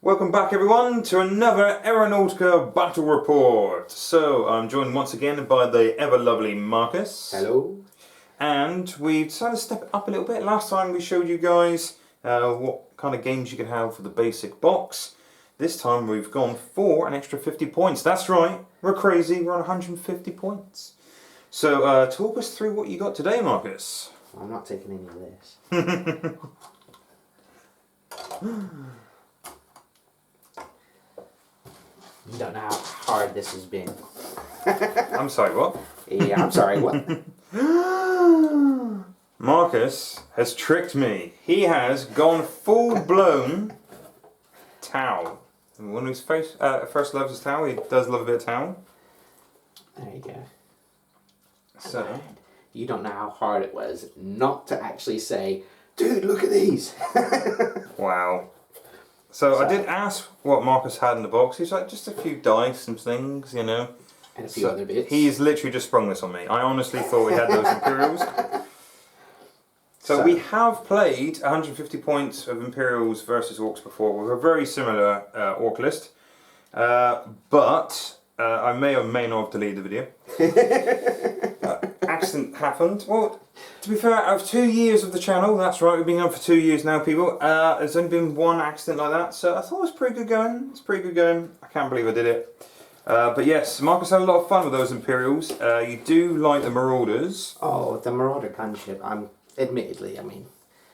Welcome back everyone to another Aeronautica Battle Report. So I'm joined once again by the ever lovely Marcus. Hello. And we decided to step it up a little bit. Last time we showed you guys what kind of games you could have for the basic box. This time we've gone for an extra 50 points. That's right, we're crazy, we're on 150 points. So talk us through what you got today, Marcus. I'm not taking any of this. You don't know how hard this has been. I'm sorry, what? Yeah, I'm sorry, what? Marcus has tricked me. He has gone full-blown Tau. One of his first loves is Tau. He does love a bit of Tau. There you go. So, you don't know how hard it was not to actually say, dude, look at these. wow. So I did ask what Marcus had in the box. He's like, just a few dice and things, you know. And a few other bits. He's literally just sprung this on me. I honestly thought we had those Imperials. So we have played 150 points of Imperials versus Orcs before with a very similar Orc list. But I may or may not have deleted the video. Accident happened. Well, to be fair, out of 2 years of the channel, that's right, we've been on for 2 years now, people. There's only been one accident like that, so I thought it was pretty good going. It's pretty good going. I can't believe I did it. But yes, Marcus had a lot of fun with those Imperials. You do like the Marauders. Oh, the Marauder gunship. Admittedly, I mean,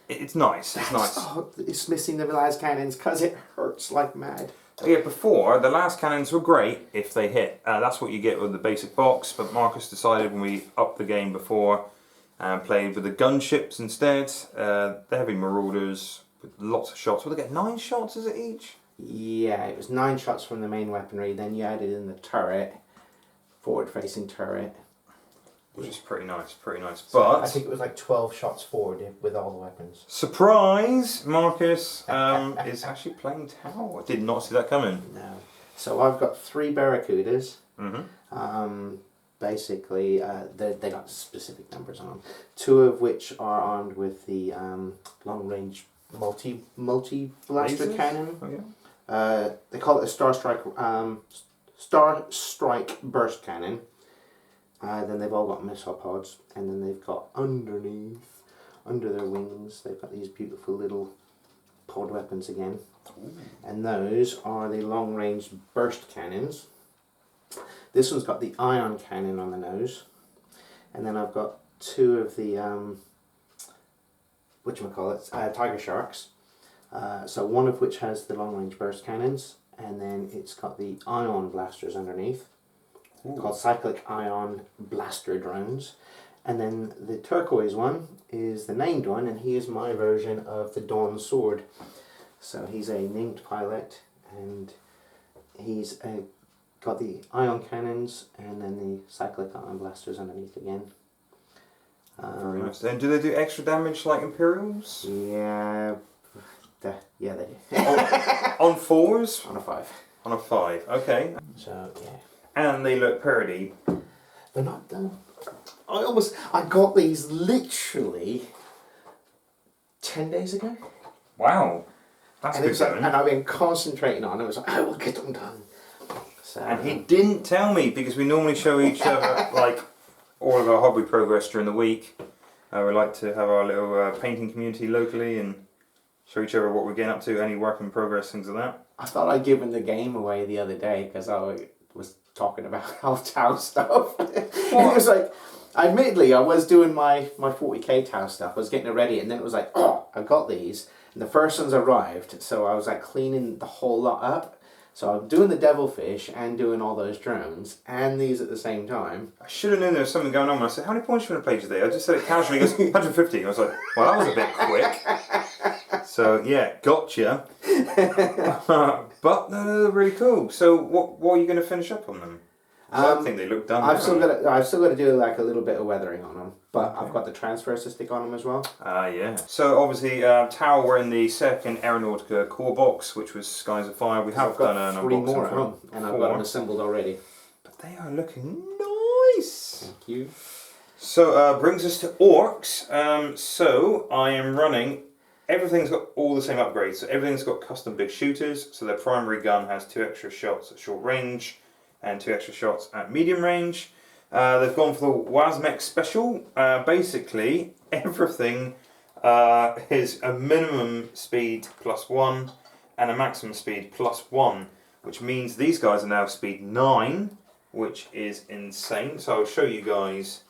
It's nice. It's nice. Oh, it's missing the las cannons because it hurts like mad. Yeah, before, the last cannons were great if they hit. That's what you get with the basic box, but Marcus decided when we upped the game before and played with the gunships instead, the heavy Marauders with lots of shots. Will they get 9 shots, is it each? Yeah, it was 9 shots from the main weaponry, then you added in the turret, forward-facing turret. Which is pretty nice, So but I think it was like 12 shots forward with all the weapons. surprise! Marcus is actually playing Tau. I did not see that coming. No. So I've got 3 Barracudas. Mm-hmm. Basically, they got specific numbers on them. 2 of which are armed with the long-range multi-blaster Lasers? cannon. Oh, yeah. They call it a Star Strike burst cannon. Then they've all got missile pods, and then they've got under their wings, they've got these beautiful little pod weapons again. Ooh. And those are the long-range burst cannons. This one's got the ion cannon on the nose, and then I've got 2 of the Tiger Sharks. So one of which has the long-range burst cannons, and then it's got the ion blasters underneath. Ooh. Called Cyclic Ion Blaster Drones. And then the turquoise one is the named one, and he is my version of the Dawn Sword. So he's a named pilot, and he's got the ion cannons and then the Cyclic Ion Blasters underneath again. Very nice. And do they do extra damage like Imperials? Yeah, yeah they do. On 4s? On a 5. On a 5, okay. So, yeah. And they look pretty. They're not done. I got these literally 10 days ago. Wow. That's good going. And I've been concentrating on it. I was like, I will get them done. So, and he didn't tell me, because we normally show each other like all of our hobby progress during the week. We like to have our little painting community locally and show each other what we're getting up to, any work in progress, things like that. I thought I'd given the game away the other day because I was talking about Tau stuff. And it was like, admittedly, I was doing my 40k Tau stuff. I was getting it ready, and then it was like, oh, I got these. And the first ones arrived, so I was like cleaning the whole lot up. So I'm doing the devilfish and doing all those drones and these at the same time. I should have known there was something going on when I said, how many points do you want to play today? I just said it casually. He goes, 150. I was like, well, that was a bit quick. So, yeah, gotcha. But, no, they're really cool. So, what are you going to finish up on them? I think they look done. I've still got to do like a little bit of weathering on them, but okay. I've got the transfers to stick on them as well. Yeah. So obviously, Tau were in the second Aeronautica core box, which was Skies of Fire. We have done an unboxing. 3 more at home, and I've got them assembled already. But they are looking nice. Thank you. So brings us to Orcs. So I am running everything's got all the same upgrades. So everything's got custom big shooters. So their primary gun has 2 extra shots at short range and 2 extra shots at medium range. They've gone for the WASMEX special. Basically, everything is a minimum speed +1 and a maximum speed +1, which means these guys are now speed 9, which is insane. So I'll show you guys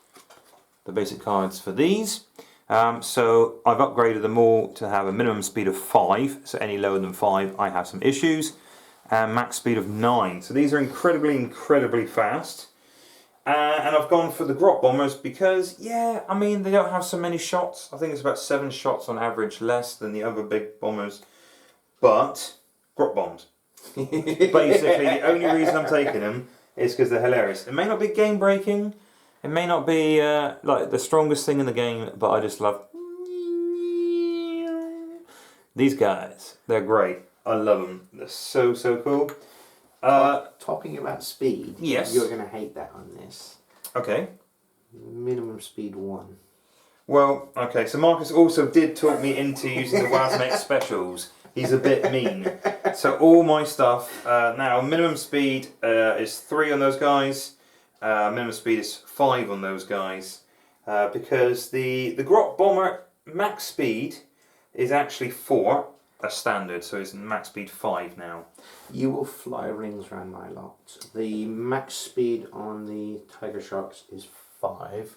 the basic cards for these. So I've upgraded them all to have a minimum speed of 5, so any lower than 5 I have some issues, and max speed of 9. So these are incredibly fast. And I've gone for the Grot Bombers because, yeah, I mean, they don't have so many shots. I think it's about 7 shots on average less than the other big bombers. But, Grot Bombs. Basically, the only reason I'm taking them is because they're hilarious. It may not be game breaking, it may not be like the strongest thing in the game, but I just love these guys. They're great. I love them. They're so cool. Talking about speed, yes. You're going to hate that on this. Okay. Minimum speed 1. Well, okay, so Marcus also did talk me into using the WASMEX specials. He's a bit mean. So all my stuff, now minimum speed is 3 on those guys, minimum speed is 5 on those guys, because the Grot Bomber max speed is actually 4, a standard, so it's max speed 5 now. You will fly rings around my lot. The max speed on the Tiger Sharks is 5.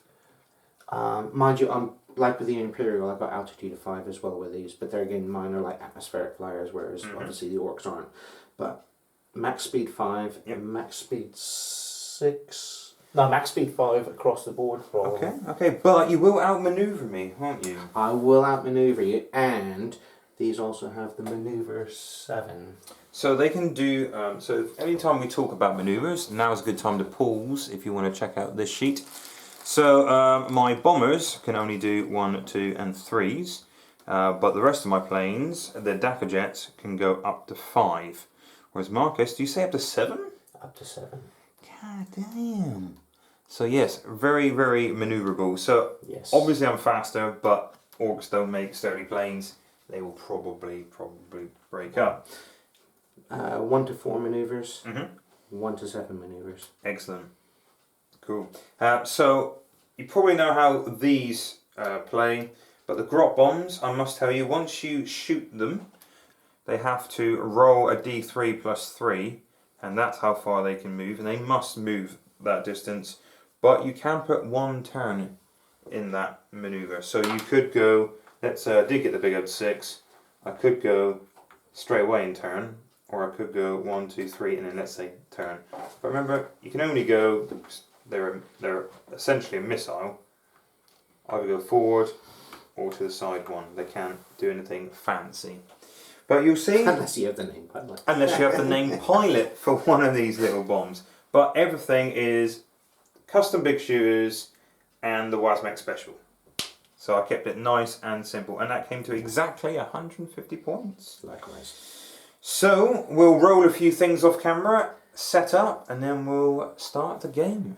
Mind you, I'm like with the Imperial, I've got altitude of 5 as well with these, but they're again mine are like atmospheric flyers, whereas obviously the Orcs aren't. But max speed 5, and max speed 6. No, max speed 5 across the board for all. Okay, but you will outmaneuver me, won't you? I will outmaneuver you, and these also have the maneuver 7. So they can do, so anytime we talk about maneuvers, now is a good time to pause if you want to check out this sheet. So my bombers can only do 1, 2 and 3s, but the rest of my planes, the Dakar jets, can go up to 5. Whereas Marcus, do you say up to 7? Up to 7. God damn. So yes, very maneuverable. So yes. Obviously I'm faster, but Orcs don't make sturdy planes. They will probably break up. 1 to 4 maneuvers. 1 to 7 maneuvers. Excellent. Cool. So you probably know how these play, but the Grot Bombs, I must tell you, once you shoot them, they have to roll a d3 plus 3, and that's how far they can move, and they must move that distance. But you can put 1 turn in that maneuver. So you could go, let's did get the big up 6, I could go straight away and turn, or I could go 1, 2, 3, and then let's say turn. But remember, you can only go, they're essentially a missile, either go forward or to the side 1. They can't do anything fancy. But you'll see, unless you have the name pilot. Unless you have the name pilot for one of these little bombs. But everything is custom big shooters and the WASMEX special. So I kept it nice and simple, and that came to exactly 150 points. Likewise. So we'll roll a few things off camera, set up, and then we'll start the game.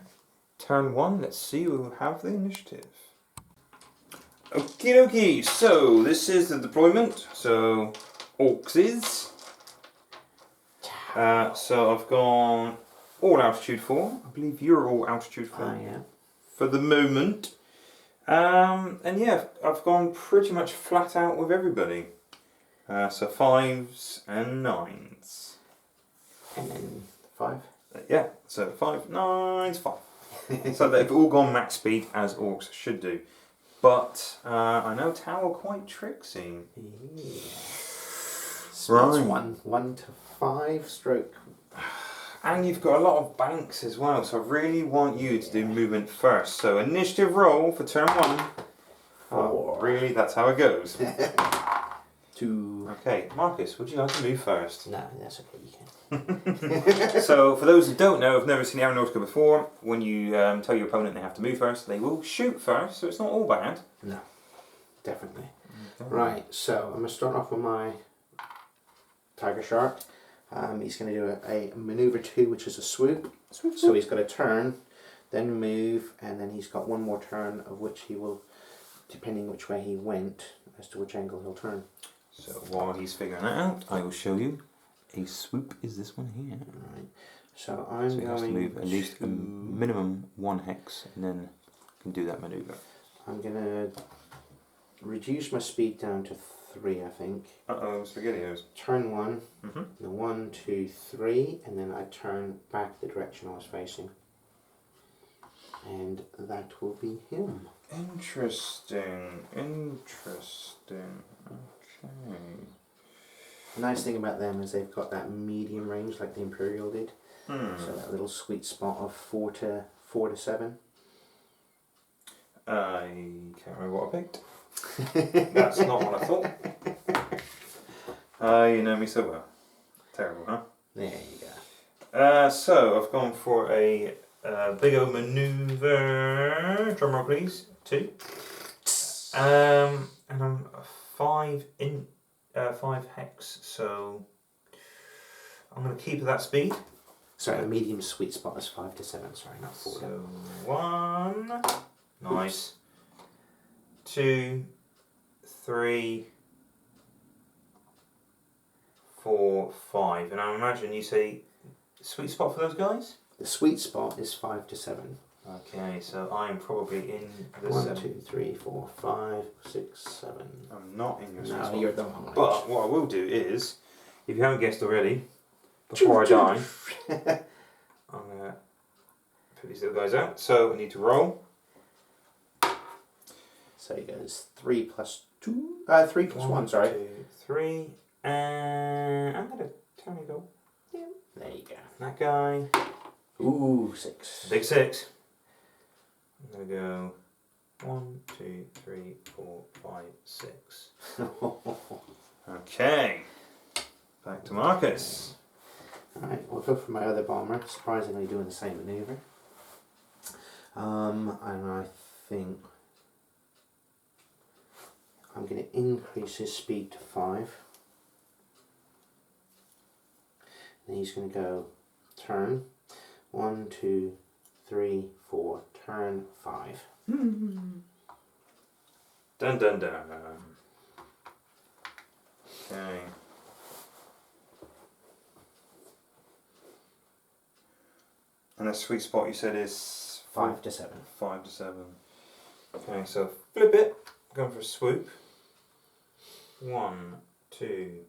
Turn 1, let's see who will have the initiative. Okie dokie, so this is the deployment. So Orcs. So I've gone all altitude 4. I believe you're all altitude 4. I am. For the moment. And yeah, I've gone pretty much flat out with everybody. So 5s and 9s. And then 5. Yeah, so 5, 9s, 5. So they've all gone max speed as Orcs should do. But I know Tau are quite tricksy. Yeah. Right. 1 to 5 stroke. And you've got a lot of banks as well, so I really want you to do movement first. So initiative roll for turn 1. 4. Really, that's how it goes. 2. Okay, Marcus, would you like to move first? No, that's okay, you can. So for those who don't know, have never seen Aeronautica before, when you tell your opponent they have to move first, they will shoot first, so it's not all bad. No, definitely. Okay. Right, so I'm going to start off with my Tiger Shark. He's going to do a maneuver 2, which is a swoop. So he's got to turn, then move, and then he's got one more turn of which he will, depending which way he went, as to which angle he'll turn. So while he's figuring that out, I will show you. A swoop is this one here. Right. So I'm So he going has to move at least a minimum 1 hex, and then can do that manoeuvre. I'm going to reduce my speed down to 3, I think. Uh-oh, SpaghettiOs. Turn 1, Mm-hmm. the 1, 2, 3, and then I turn back the direction I was facing. And that will be him. Interesting. Interesting. Okay. The nice thing about them is they've got that medium range like the Imperial did. Hmm. So that little sweet spot of 4 to 7. I can't remember what I picked. That's not what I thought. You know me so well. Terrible, huh? There you go. So I've gone for a big O manoeuvre. Drum roll, please. 2. And I'm 5 hex. So I'm going to keep at that speed. Sorry, a medium sweet spot is 5 to 7. Sorry, not 4. So 1. Nice. 2, 3, 4, 5. And I imagine you say sweet spot for those guys? The sweet spot is 5 to 7. Okay, so I'm probably in the 1, 7. 2, 3, 4, 5, 6, 7. I'm not in your sweet No, spot. you're the wrong range. But what I will do is, if you haven't guessed already, before I die, I'm going to put these little guys out. So I need to roll. So he goes 3 plus 2. 3 plus 1, sorry. 2, 3. And I'm going to turn and go. Yeah. There you go. That guy. Ooh, 6. Big 6. I'm going to go 1, 2, 3, 4, 5, 6. Okay. Back to Marcus. Alright, we'll go for my other bomber. Surprisingly doing the same manoeuvre. And I think I'm going to increase his speed to 5. And he's going to go turn. 1, 2, 3, 4, turn 5. Dun dun dun. Okay. And the sweet spot you said is 5 to 7. 5 to 7. Okay, so flip it. Going for a swoop. 1, 2,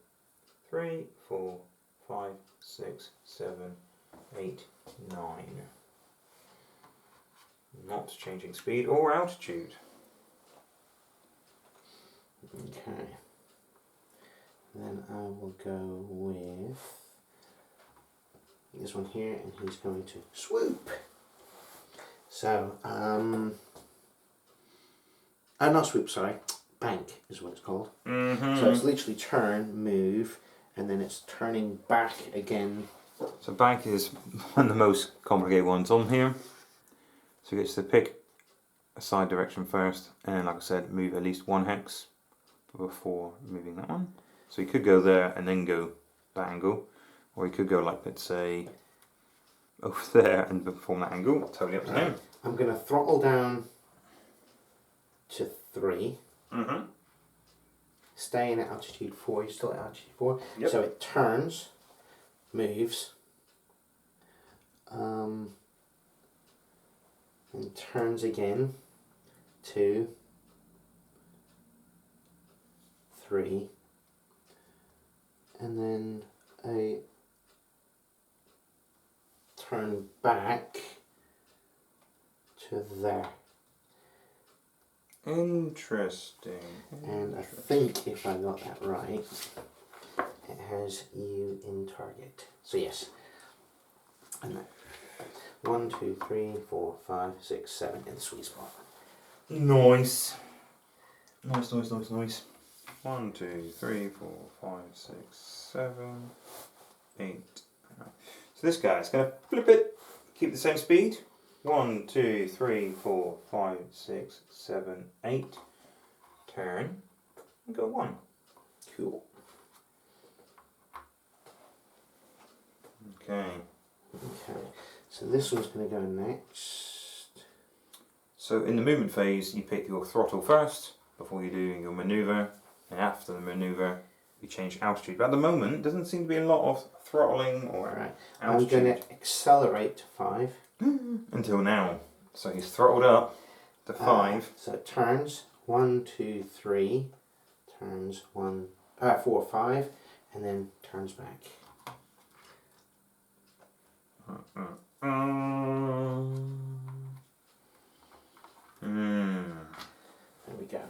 3, 4, 5, 6, 7, 8, 9. Not changing speed or altitude. Okay. Then I will go with this one here, and he's going to swoop. So, not swoop, sorry. Bank is what it's called. Mm-hmm. So it's literally turn, move, and then it's turning back again. So bank is one of the most complicated ones on here. So he gets to pick a side direction first, and like I said, move at least 1 hex before moving that one. So he could go there and then go that angle, or he could go like, let's say, over there and perform that angle. Totally up to him. I'm going to throttle down to 3. Mm-hmm. Staying at altitude 4. You're still at altitude 4. Yep. So it turns, moves, and turns again. 2, 3, and then a turn back to there. Interesting. And I think if I got that right, it has you in target. So yes. And that. 1, 2, 3, 4, 5, 6, 7 in the sweet spot. Nice. Nice, nice, nice, nice. 1, 2, 3, 4, 5, 6, 7, 8. So this guy's going to flip it, keep the same speed. 1, 2, 3, 4, 5, 6, 7, 8. Turn and go 1. Cool. Okay. Okay. So this one's going to go next. So in the movement phase, you pick your throttle first, before you do your manoeuvre, and after the manoeuvre you change altitude. But at the moment, doesn't seem to be a lot of throttling or Right. altitude. I'm going to accelerate to 5. Until now. So he's throttled up to 5. So it turns 1, 2, 3, turns 4, 5, and then turns back. There we go.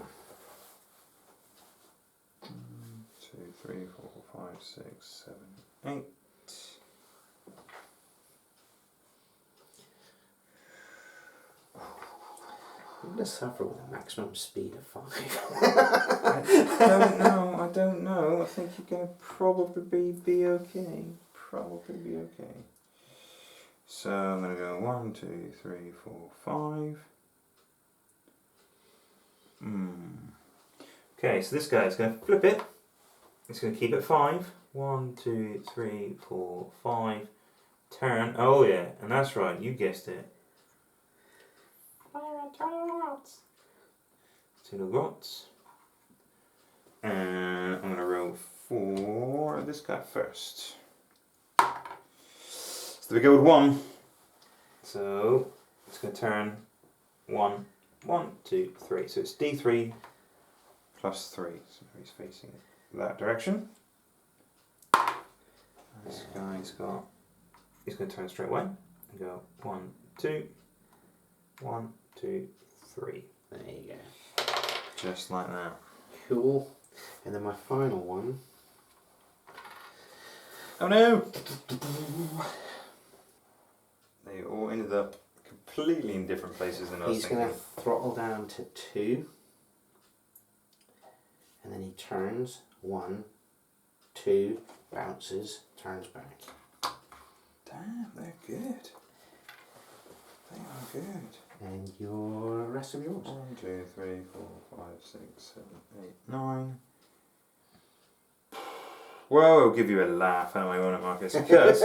2, 3, 4, 5, 6, 7, 8. I'm going to suffer with a maximum speed of 5. I don't know. I think you're going to probably be okay. So I'm going to go 1, 2, 3, 4, 5. Okay, so this guy's going to flip it. It's going to keep it 5. 1, 2, 3, 4, 5. Turn. Oh yeah, and that's right. You guessed it. To the rots. And I'm going to roll for this guy first. So we go with 1. So it's going to turn 1, 1, 2, 3. So it's D3 plus 3. So he's facing that direction. This guy's got. He's going to turn straight away and go 1, 2, 1, 2, 3. There you go. Just like that. Cool. And then my final one. Oh no! They all ended up completely in different places than I was thinking. He's going to throttle down to 2. And then he turns 1, 2, bounces, turns back. Damn, they're good. They are good. And your rest of yours. 1, 2, 3, 4, 5, 6, 7, 8, 9. Well, I'll give you a laugh anyway, won't it, Marcus? Because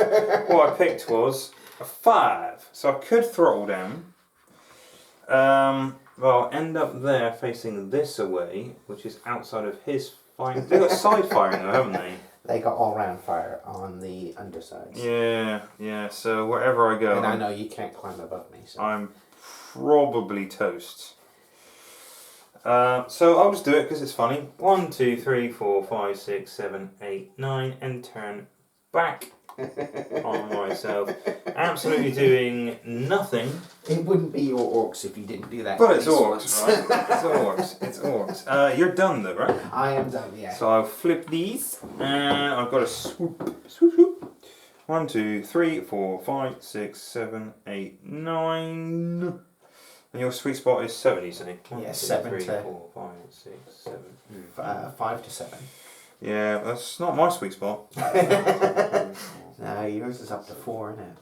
what I picked was a 5. So I could throttle down. Well, I'll end up there facing this away, which is outside of his firing. They've got side firing though, haven't they? They got all round fire on the undersides. Yeah, so wherever I go. And I know you can't climb above me, so. I'm probably toast. So I'll just do it because it's funny. 1, 2, 3, 4, 5, 6, 7, 8, 9, and turn back on myself. Absolutely doing nothing. It wouldn't be your orcs if you didn't do that. But it's orcs, right? It's orcs. You're done though, right? I am done, yeah. So I'll flip these, and I've got a swoop, swoop, swoop. 1, 2, 3, 4, 5, 6, 7, 8, 9. And your sweet spot is 7, you say? 1, Yeah, 2, 7 3, to 4, 5, 6, 7. 5 to 7. Yeah, that's not my sweet spot. No, yours is up to 4, isn't it?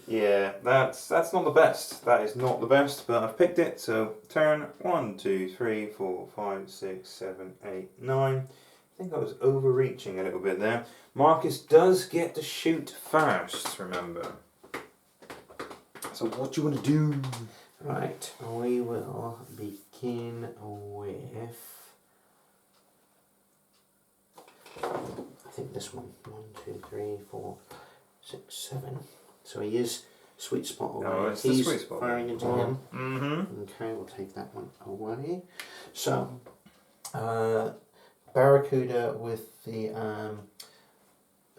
Yeah, that's not the best. That is not the best, but I've picked it. So turn 1, 2, 3, 4, 5, 6, 7, 8, 9. I think I was overreaching a little bit there. Marcus does get to shoot first, remember. So what do you want to do? Right, we will begin with. I think this one. 1, 2, 3, 4, 6, 7. So he is sweet spot away. Oh, it's He's the sweet spot. firing into him. Mm-hmm. Okay, we'll take that one away. So, Barracuda with the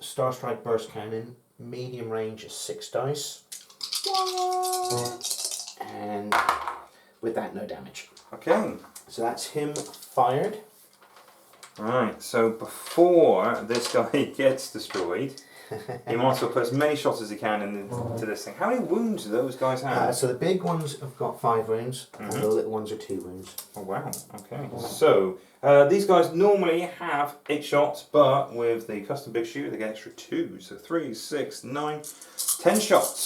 Star Strike Burst Cannon, medium range is 6 dice. And with that, no damage. Okay. So that's him fired. Right, so before this guy gets destroyed, he might as well put as many shots as he can into this thing. How many wounds do those guys have? So the big ones have got 5 wounds, and the little ones are 2 wounds. Oh wow, okay. So, these guys normally have 8 shots, but with the custom big shooter they get extra 2. So 3, 6, 9, 10 shots.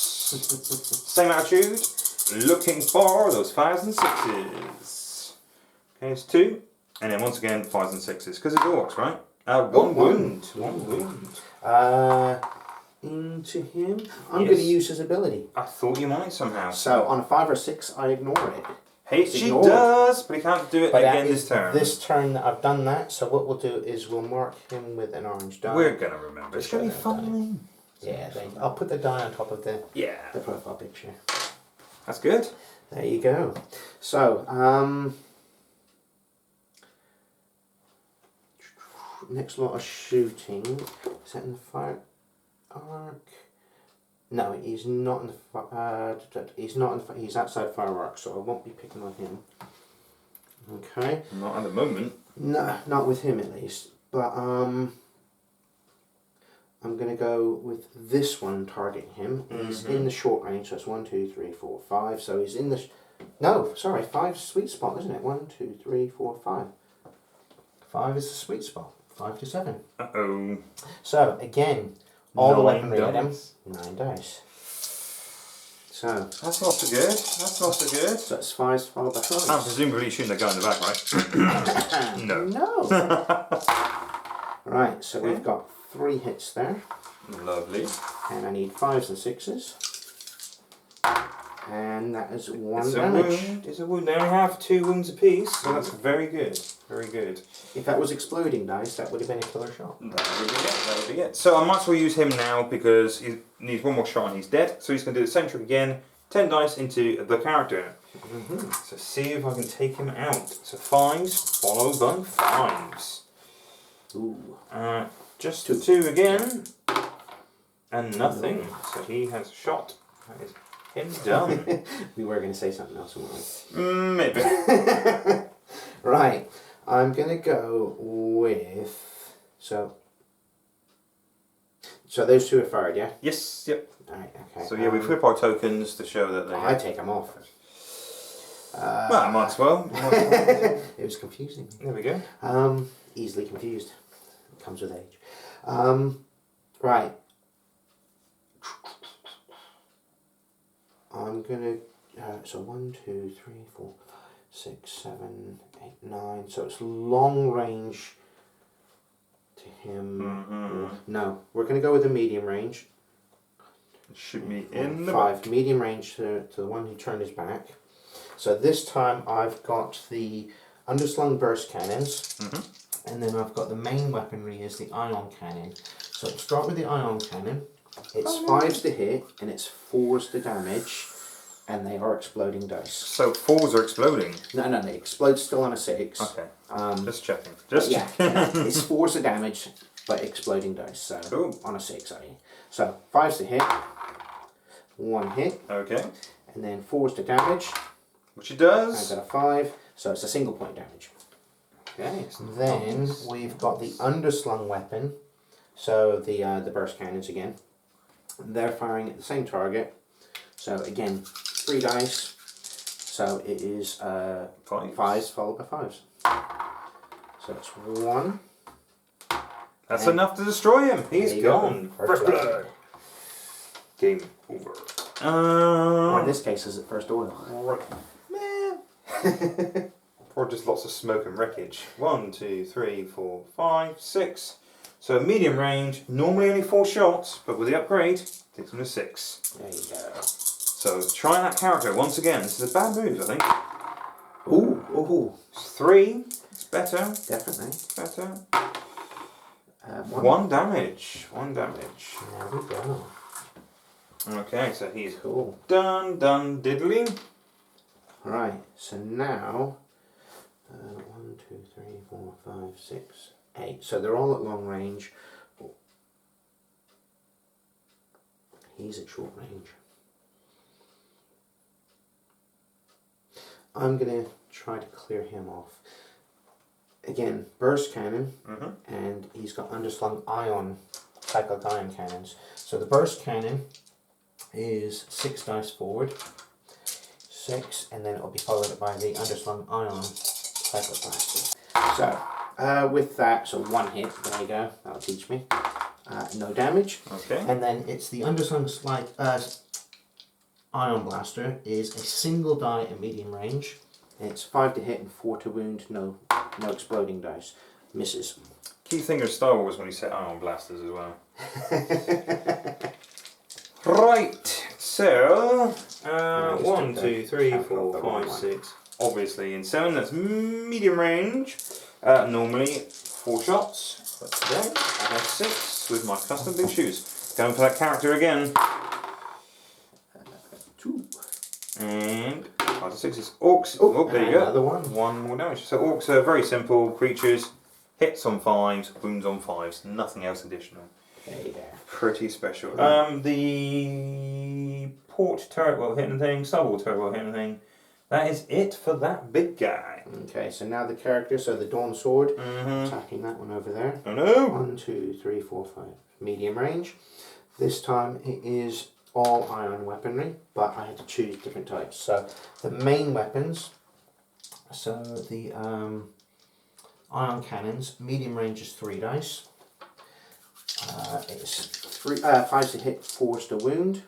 Same attitude, looking for those 5s and 6s. Okay, it's 2, and then once again 5s and 6s, because it's orcs, right? One wound. One wound. Into him. I'm going to use his ability. I thought you might somehow. So on a 5 or 6, I ignore it. He does, but he can't do it again this turn. This turn that I've done that, so what we'll do is we'll mark him with an orange die. We're going to remember. It's going to be fine. Yeah, I'll put the die on top of the profile picture. That's good. There you go. So, next lot of shooting. Is that in the fire arc? No, he's not in the. He's outside fireworks, so I won't be picking on him. Okay. Not at the moment. No, not with him at least. But I'm gonna go with this one targeting him. He's in the short range, so it's 1, 2, 3, 4, 5. So he's in the. No, sorry, 5's sweet spot, isn't it? 1, 2, 3, 4, 5. 5 is the sweet spot. 5 to 7. Uh-oh. So again, all the weaponry at him. 9 dice. So that's not so good. That's not so good. So it's 5 followed by 5. I'm presumably shooting the guy in the back, right? No. No. Right, so we've got 3 hits there. Lovely. And I need 5s and 6s. And that is 1 damage. It's a wound. They only have 2 wounds apiece, so that's very good. Very good. If that was exploding dice, that would have been a killer shot. That would be it. That would be it. So I might as well use him now because he needs 1 more shot and he's dead. So he's going to do the same trick again. 10 dice into the character. So see if I can take him out. So 5s followed by 5s. Ooh. Just 2 again. And nothing. So he has a shot. That is him done. We were going to say something else, weren't we? Maybe. Right. I'm going to go with... So those 2 are fired, yeah? Yes, yep. Alright, okay. So yeah, we flip our tokens to show that they... I take them off. Well, might as well. It was confusing. There we go. Easily confused. It comes with age. Right. I'm gonna so 1, 2, 3, 4, 6, 7, 8, 9. So it's long range to him. No, we're gonna go with the medium range. Shoot me in the 5 back. medium range to the one who turned his back. So this time I've got the underslung burst cannons, and then I've got the main weaponry is the ion cannon. So to start with the ion cannon, it's 5s to hit and it's 4s to damage, and they are exploding dice. So 4s are exploding? No, they explode still on a 6. Okay, just checking. Yeah, it's 4s to damage, but exploding dice, so cool. On a 6, i.e. So 5s to hit, 1 hit, okay, and then 4s to damage. Which it does. I've got a 5, so it's a single point damage. Okay. Then we've got the underslung weapon, so the burst cannons again. They're firing at the same target. So again, 3 dice. So it is 5s followed by 5s. So it's 1. That's enough to destroy him. He's gone. First blood. Game over. Or in this case, is it first oil? Or just lots of smoke and wreckage. 1, 2, 3, 4, 5, 6. So medium range, normally only 4 shots, but with the upgrade, takes them to 6. There you go. So try that character once again. This is a bad move, I think. Ooh. 3. It's better. Definitely. Better. 1 damage. 1 damage. There we go. Okay, so he's Cool. done diddly. Right, so now 1, 2, 3, 4, 5, 6, 8. So they're all at long range. He's at short range. I'm going to try to clear him off. Again, burst cannon, and he's got underslung ion, cyclic ion cannons. So the burst cannon is 6 dice forward, 6, and then it'll be followed by the underslung ion cyclic blaster. So with that, so 1 hit, there you go, that'll teach me. No damage. Okay. And then it's the underslung ion blaster is a single die at medium range. It's 5 to hit and 4 to wound, no exploding dice. Misses. Key thing of Star Wars when you set ion blasters as well. Right, so 1, 2, 3, 4, 5, 6. obviously in 7, that's medium range. Normally 4 shots, but today I have 6 with my custom big shoes. Going for that character again. 2. And 5 to 6 is orcs. Oh, Oh, there you go. another one. 1 more damage. So orcs are very simple creatures. Hits on 5s, wounds on 5s. Nothing else additional. Hey there. Pretty special. The port turret won't hit anything. Starboard turret won't hit anything. That is it for that big guy. Okay, so now the character, so the Dawn Sword, Mm-hmm. attacking that one over there. Oh no! 1, 2, 3, 4, 5. Medium range. This time it is all iron weaponry, but I had to choose different types. So the main weapons, so the ion cannons, medium range is 3 dice. It's 5 to hit, 4 to wound.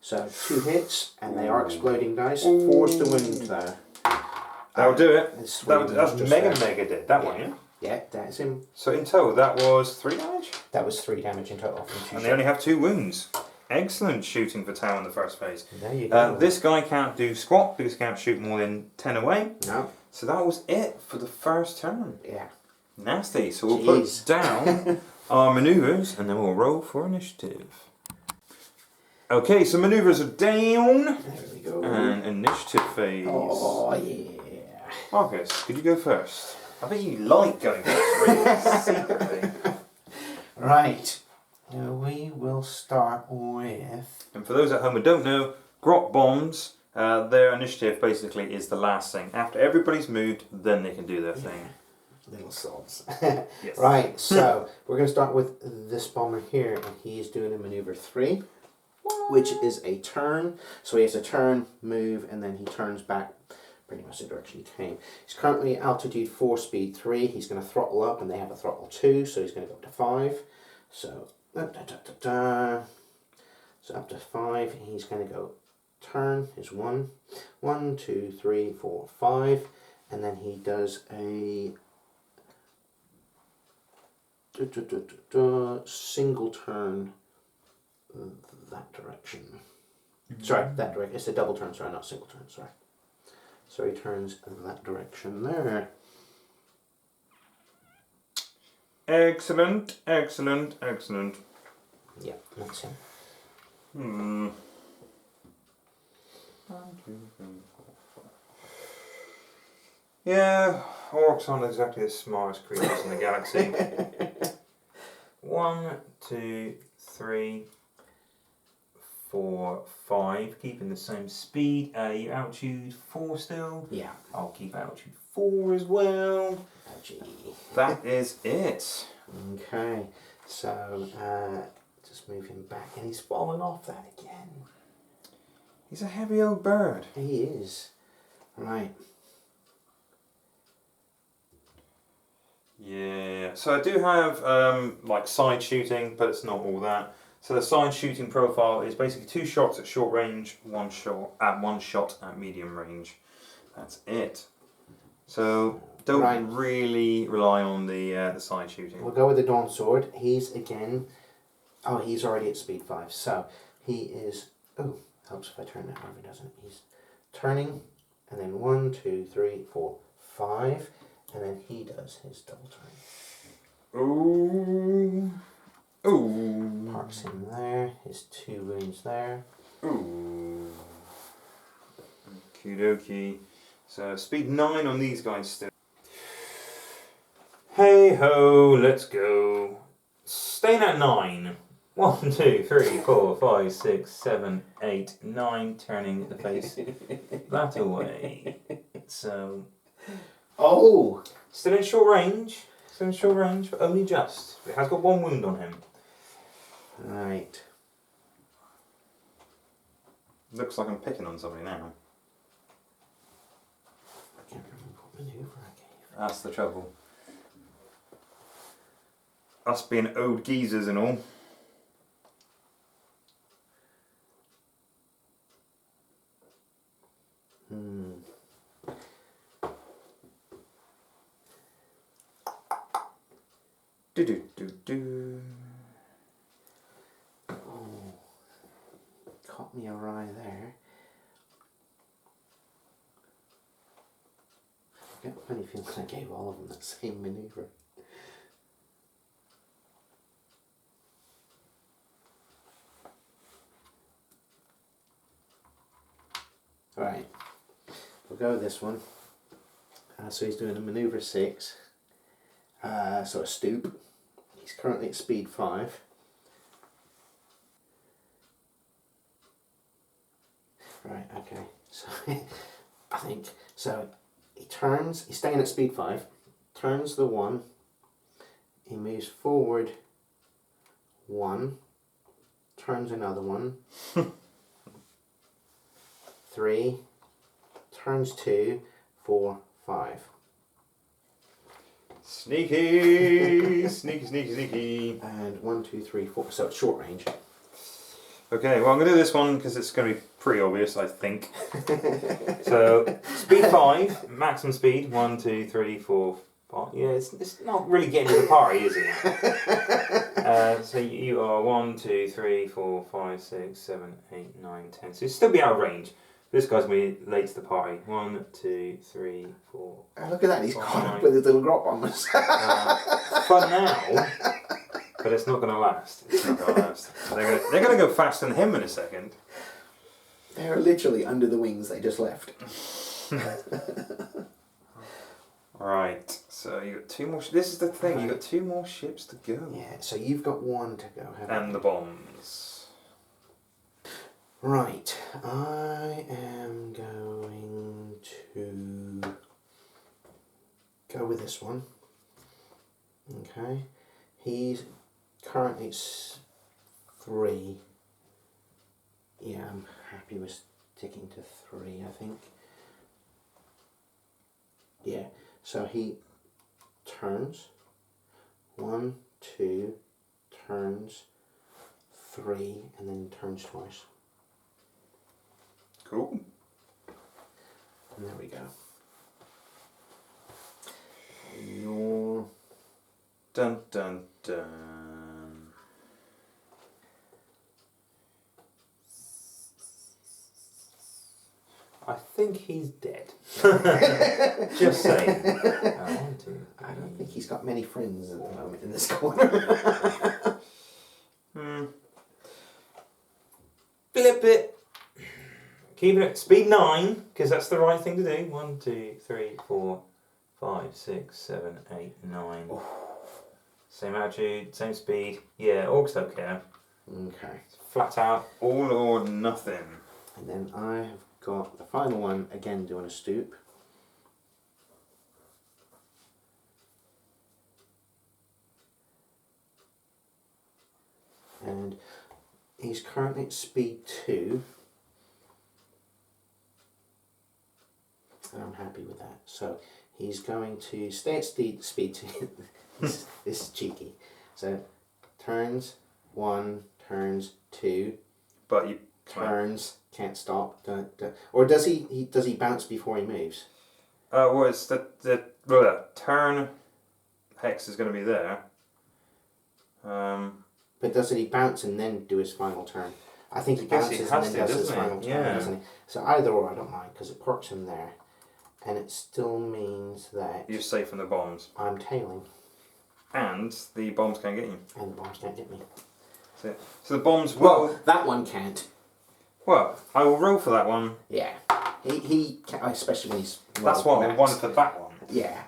So 2 hits, and they are exploding dice. 4 to wound there. That'll do it. It's That's mega did that one, yeah? Yeah, that's him. So in total that was 3 damage? That was 3 damage in total from 2 And they only have 2 wounds. Excellent shooting for Tau in the first phase. There you go. This guy can't do squat because he can't shoot more than 10 away. No. So that was it for the first turn. Yeah. Nasty. So we'll put down our manoeuvres and then we'll roll for initiative. Okay, so manoeuvres are down. There we go. And initiative phase. Oh, yeah. Marcus, could you go first? I think you like going first, really, secretly. Right. Now we will start with... And for those at home who don't know, grot bombs, their initiative basically is the last thing. After everybody's moved, then they can do their thing. Little sobs. Yes. Right, so we're going to start with this bomber here, and he is doing a maneuver 3, which is a turn. So he has a turn, move, and then he turns back pretty much the direction he came. He's currently altitude 4, speed 3. He's going to throttle up, and they have a throttle 2, so he's going to go up to 5. So, so up to 5, he's going to go turn is 1, 2, 3, 4, 5, and then he does a single turn that direction. Sorry, that direction. It's a double turn, sorry, not single turn, sorry. So he turns that direction there. Excellent, excellent, excellent. Yeah, that's him. 1, 2, 3, 4, 5. Yeah, orcs aren't exactly the smartest creatures in the galaxy. 1, 2, 3, 4, 5. Keeping the same speed. You altitude 4 still? Yeah. I'll keep altitude 4 as well. Oh, gee. That is it. Okay, so just move him back, and he's fallen off that again. He's a heavy old bird. He is. Right. Yeah, so I do have like side shooting, but it's not all that. So the side shooting profile is basically 2 shots at short range, 1 shot at medium range. That's it. So don't really rely on the side shooting. We'll go with the Dawn Sword. He's again... Oh, he's already at speed 5. So he is... Oh, helps if I turn that over, doesn't it? He's turning, and then 1, 2, 3, 4, 5, and then he does his double turn. Ooh. Ooh. Parks him there. His 2 wounds there. Ooh. Okie dokie. So speed 9 on these guys still. Hey ho, let's go. Staying at 9. 1, 2, 3, 4, 5, 6, 7, 8, 9. Turning the face that away. So. Oh! Still in short range. Still in short range, but only just. It has got 1 wound on him. Right. Looks like I'm picking on somebody now. I can't remember what maneuver I gave. That's the trouble. Us being old geezers and all. Do do do do. Oh. Caught me awry there. I get a funny feeling I gave all of them that same manoeuvre. Alright, we'll go with this one. So he's doing a manoeuvre 6, so a stoop. He's currently at speed 5. Right, okay, so I think, so he turns, he's staying at speed 5, turns the 1, he moves forward 1, turns another 1, 3, turns 2, 4, 5. Sneaky, sneaky, sneaky, sneaky. And 1, 2, 3, 4, so it's short range. Okay, well I'm going to do this one because it's going to be pretty obvious, I think. So, speed 5, maximum speed, 1, 2, 3, 4, 5. Yeah, it's not really getting to the party, is it? So you are 1, 2, 3, 4, 5, 6, 7, 8, 9, 10. So you'll still be out of range. This guy's going to be late to the party. 1, 2, 3, 4. Look at that, he's caught up with his little grot bombers. Fun now, but it's not going to last. It's not going to last. They're going to go faster than him in a second. They're literally under the wings they just left. Right, so you got 2 more. This is the thing. You got 2 more ships to go. Yeah, so you've got 1 to go, haven't you? And the bombs. Right, I am going to go with this one. Okay, he's currently 3. Yeah, I'm happy with sticking to 3, I think. Yeah, so he turns 1, 2, turns 3, and then turns twice. Cool. And there we go. Your Dun dun dun. I think he's dead. Just saying. I don't think he's got many friends at the moment in this corner. Flip it. Keep it at speed 9, because that's the right thing to do. 1, 2, 3, 4, 5, 6, 7, 8, 9. Oh. Same attitude, same speed. Yeah, orcs don't care. Okay. Flat out, all or nothing. And then I have got the final one, again doing a stoop. And he's currently at speed 2. And I'm happy with that. So he's going to stay at speed 2. This is cheeky. So turns 1, turns 2. But you turns, can't stop. Or does he bounce before he moves? Well, it's the turn hex is going to be there. But doesn't he bounce and then do his final turn? I think he bounces and then does his final turn, doesn't he? So either or, I don't mind, because it perks him there. And it still means that you're safe from the bombs. I'm tailing. And the bombs can't get you. And the bombs can't get me. So the bombs will... Well, that one can't. Well, I will roll for that one. Yeah. He can, especially when he's... That's why I won for that one. Yeah.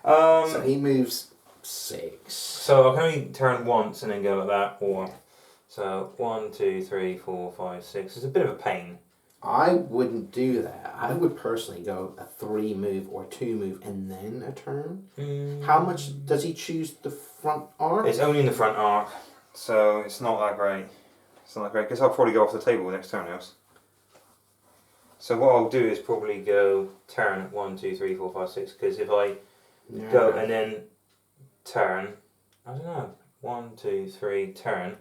So he moves 6. So I can only turn once and then go like that, or... So 1, 2, 3, 4, 5, 6. It's a bit of a pain. I wouldn't do that. I would personally go a 3 move or 2 move and then a turn. How much does he choose the front arc? It's only in the front arc, so it's not that great. It's not that great, because I'll probably go off the table next turn else. So what I'll do is probably go turn 1, 2, 3, 4, 5, 6, because if I go and then turn, I don't know, 1, 2, 3, turn,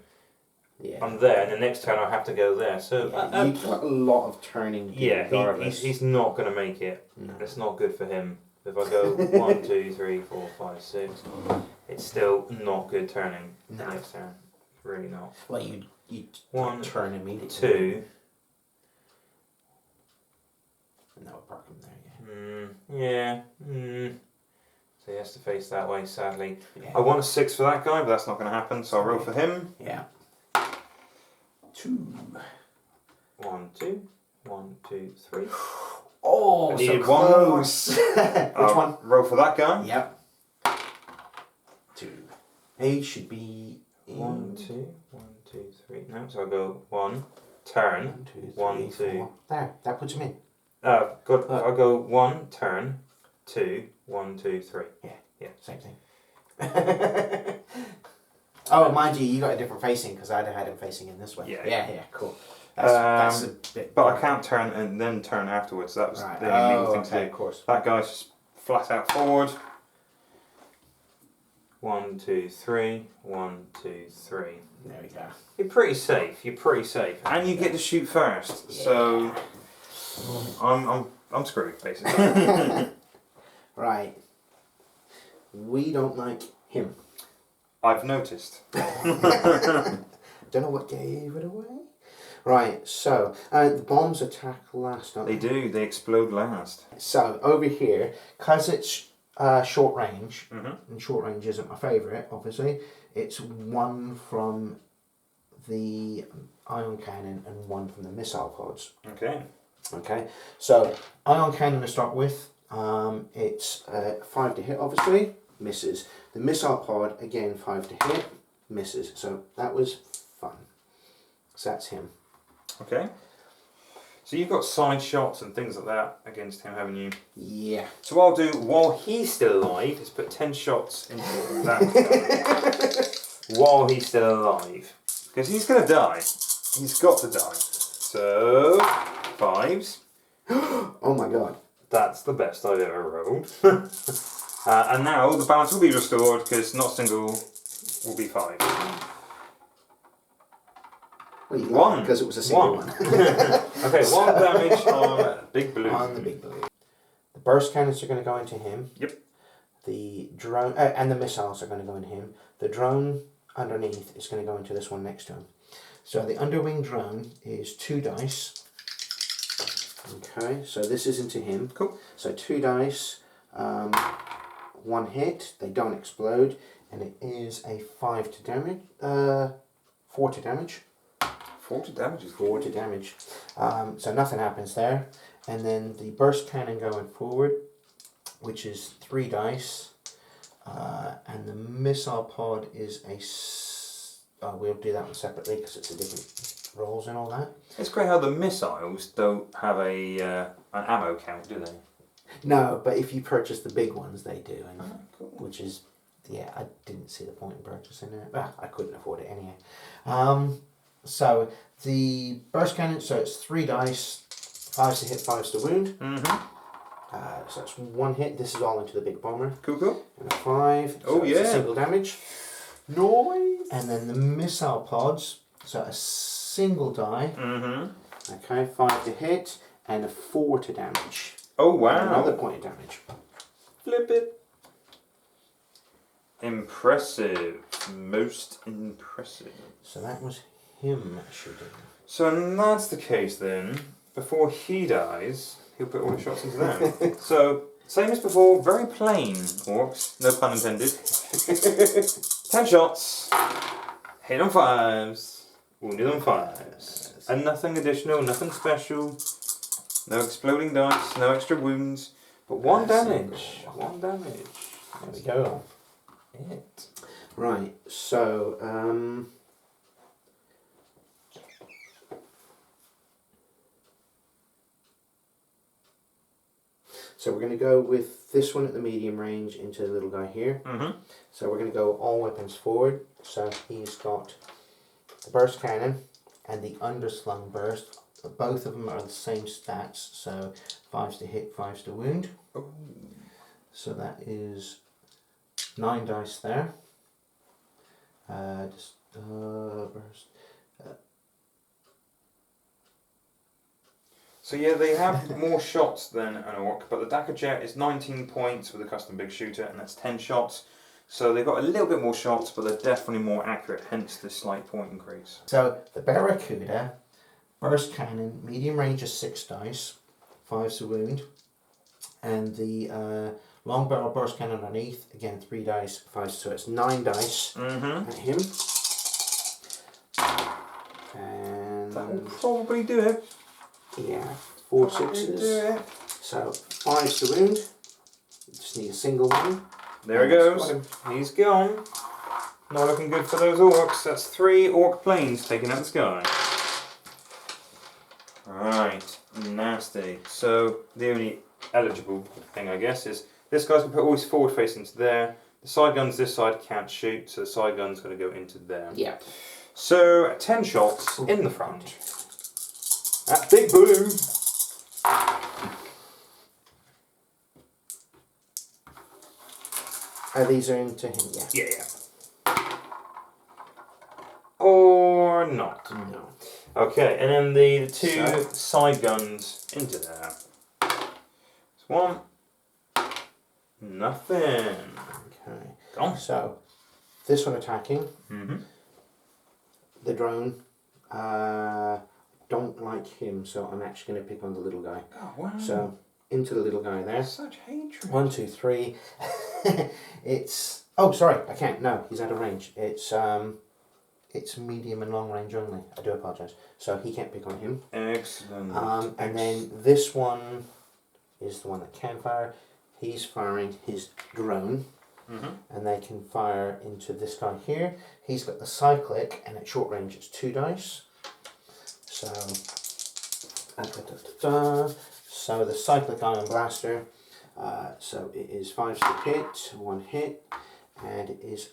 I'm there, and the next turn I'll have to go there. So you've got a lot of turning to do regardless. He's not going to make it. No. It's not good for him. If I go 1, 2, 3, 4, 5, 6, it's still not good turning the next turn. Really not. Well, you 1, turn immediately. 2. And that would park him there, yeah. he has to face that way, sadly. Yeah. I want a 6 for that guy, but that's not going to happen, so I'll roll for him. Yeah. 2. 1, 2. 1, 2, 3. Oh, I so needed close. Which I'll one? roll for that guy. Yep. 2. He should be 1, 2, 1, 2, 3. No, so I'll go 1, turn. 1, 2, 3, 1, 2. 4. There, that puts him in. Good. I'll go 1, turn. 2, 1, 2, 3. Yeah, same thing. Oh, mind you, you got a different facing because I'd have had him facing in this way. Yeah, cool. That's a bit. But I can't turn and then turn afterwards. That was Right. the illegal thing to do. Of course. That guy's just flat out forward. 1, 2, 3. 1, 2, 3. There we go. You're pretty safe. And you get to shoot first. Yeah. So I'm screwed basically. Right. We don't like him. I've noticed. Don't know what gave it away. Right, so the bombs attack last, don't They do. They explode last. So over here, because it's short range, Mhm. and short range isn't my favourite, obviously, it's 1 from the ion cannon and 1 from the missile pods. Okay. Okay, so ion cannon to start with, it's 5 to hit, obviously, misses. The missile pod, again, 5 to hit, misses. So that was fun. So that's him. Okay. So you've got side shots and things like that against him, haven't you? Yeah. So what I'll do while he's still alive is put 10 shots into that guy while he's still alive. Because he's going to die. He's got to die. So, 5s. Oh my god. That's the best I've ever rolled. And now the balance will be restored because not a single will be 5. Well, you got 1. because it was a single one. Okay, 1 damage on Big Blue. On the big blue. The burst cannons are going to go into him. Yep. The drone and the missiles are going to go into him. The drone underneath is going to go into this one next to him. So the underwing drone is 2 dice. Okay, so this is into him. Cool. So 2 dice, 1 hit. They don't explode, and it is a 4 to damage. 4 to damage. 4 to damage is 4 to damage. So nothing happens there. And then the burst cannon going forward, which is 3 dice. And the missile pod is we'll do that one separately because it's a different rolls and all that. It's great how the missiles don't have an ammo count, do they? No, but if you purchase the big ones, they do. And Cool. which is, I didn't see the point in purchasing it. I couldn't afford it anyway. So the burst cannon, so it's 3 dice, 5s to hit, 5s to wound. Mm-hmm. So that's 1 hit. This is all into the big bomber. Cool. And a 5. So Oh, it's a yeah. single damage. Noise. And then the missile pods. So a single die. Mm-hmm. Okay, 5 to hit and a 4 to damage. Oh, wow. And another point of damage. Flip it. Impressive. Most impressive. So that was him shooting. So that's the case then. Before he dies, he'll put all the shots into them. So, same as before, very plain orcs, no pun intended. 10 shots, hit on 5s, wounded on 5s. And nothing additional, nothing special, no exploding dice, no extra wounds, but 1 damage. 1 damage. There we go. It. Right, so we're going to go with this one at the medium range into the little guy here. Mm-hmm. So we're going to go all weapons forward. So he's got the burst cannon and the underslung burst. Both of them are the same stats. So 5s to hit, 5s to wound. Oh. So that is 9 dice there. Burst. So yeah, they have more shots than an orc, but the Dakar Jet is 19 points with a custom big shooter, and that's 10 shots. So they've got a little bit more shots, but they're definitely more accurate, hence the slight point increase. So the Barracuda, burst cannon, medium range is 6 dice, 5's to wound, and the Long barrel burst cannon underneath. Again, 3 dice, 5, so it's 9 dice at him. And that will probably do it. yeah, 4 Probably sixes. do it. So 5's the wound. You just need a single one. There he goes. He's gone. Not looking good for those orcs. That's 3 orc planes taking out the sky. Right, nasty. So the only eligible thing, I guess, is this guy's going to put all his forward face into there. The side guns this side can't shoot, so the side gun's going to go into there. Yeah. So 10 shots in the front. That big boom. These are into him, yeah. Yeah. Or not. No. Okay, and then the 2 side guns into there. It's 1. Nothing. Okay. Gone. So, this one attacking. Mm-hmm. The drone. Don't like him, so I'm actually going to pick on the little guy. Oh, wow. So, into the little guy there. Such hatred. 1, 2, 3. It's... Oh, sorry, I can't. No, he's out of range. It's medium and long range only. I do apologise. So he can't pick on him. Excellent. And then this one is the one that can fire. He's firing his drone. And they can fire into this guy here. He's got the cyclic, and at short range it's 2 dice. So, so the cyclic ion blaster. So it is 5's to hit, 1 hit, and it is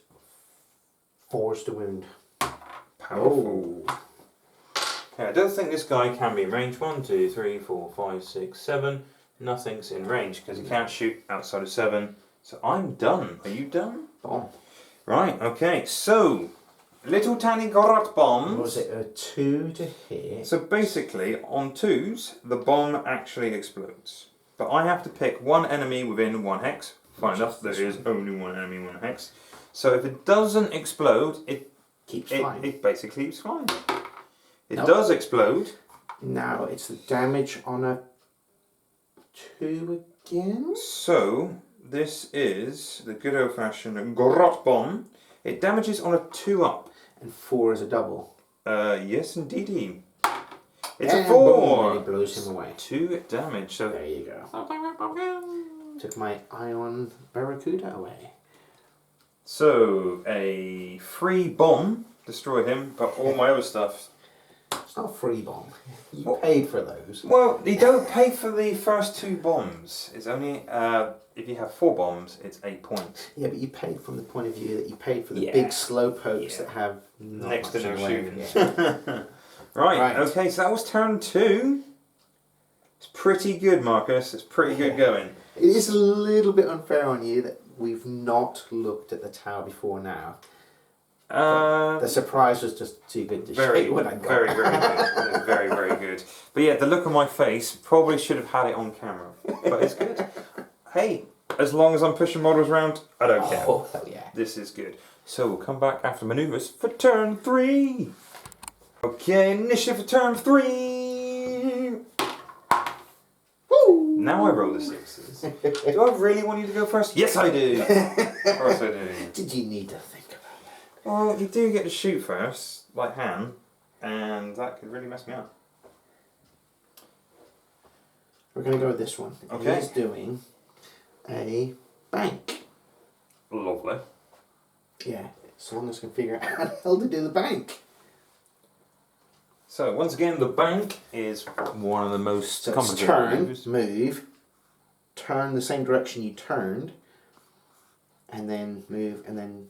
4's to wound. Powerful. Okay, I don't think this guy can be in range. 1, 2, 3, 4, 5, 6, 7. Nothing's in range because he can't shoot outside of 7. So I'm done. Are you done? Bomb. Right, okay. So, little tiny garrote bombs. Was it a 2 to hit? So basically, on 2s, the bomb actually explodes. But I have to pick one enemy within 1 hex. Fine enough, there is only one enemy, 1 hex. So if it doesn't explode, it basically keeps flying. It does explode. Now it's the damage on a 2 again. So this is the good old-fashioned garrote bomb. It damages on a 2 up. And 4 is a double. Yes, indeedy. It's and a 4. Boom, and it blows him away. 2 damage. So there you go. Took my ion Barracuda away. So a free bomb destroyed him, but all my other stuff. It's not a free bomb. You paid for those. Well, you don't pay for the first 2 bombs. It's only if you have 4 bombs, it's 8 points. Yeah, but you paid from the point of view that you paid for the big slow pokes that have next to no shooting. Yeah. Right. Okay. So that was turn 2. It's pretty good, Marcus. It's pretty good going. It is a little bit unfair on you that we've not looked at the tower before now. The surprise was just too good to show when I got very good. Very, very good. But yeah, the look on my face probably should have had it on camera. But it's good. Hey, as long as I'm pushing models around, I don't care. Oh, hell yeah. This is good. So we'll come back after manoeuvres for turn 3. Okay, initiative for turn 3. Woo! Now I roll the 6s. Do I really want you to go first? Yes, I do. Of course I do. Did you need to think about that? Well, you do get to shoot first, like Han, and that could really mess me up. We're going to go with this one. Okay. He's doing a bank. Lovely. Yeah, as long as I can figure out how the hell to do the bank. So, once again, the bank is one of the most So it's complicated turn, maneuvers. move, turn the same direction you turned, and then move, and then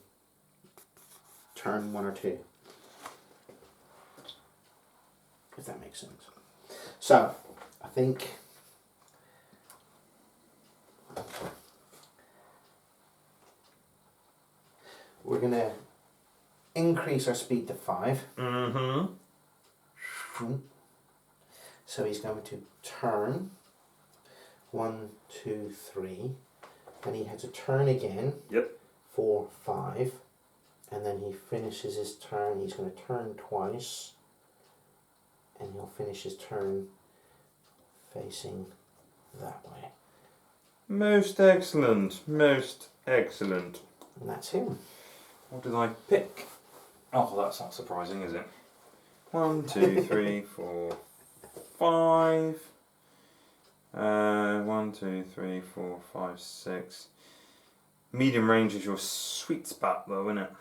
turn 1 or 2. If that makes sense. So, I think we're going to increase our speed to 5. Mm-hmm. So he's going to turn 1, 2, 3. Then he has a turn again. Yep. 4, 5. And then he finishes his turn. He's going to turn twice. And he'll finish his turn facing that way. Most excellent. Most excellent. And that's him. What did I pick? Oh, that's not surprising, is it? 1, 2, 3, 4, 5. 1, 2, 3, 4, 5, 6. Medium range is your sweet spot, though, isn't it?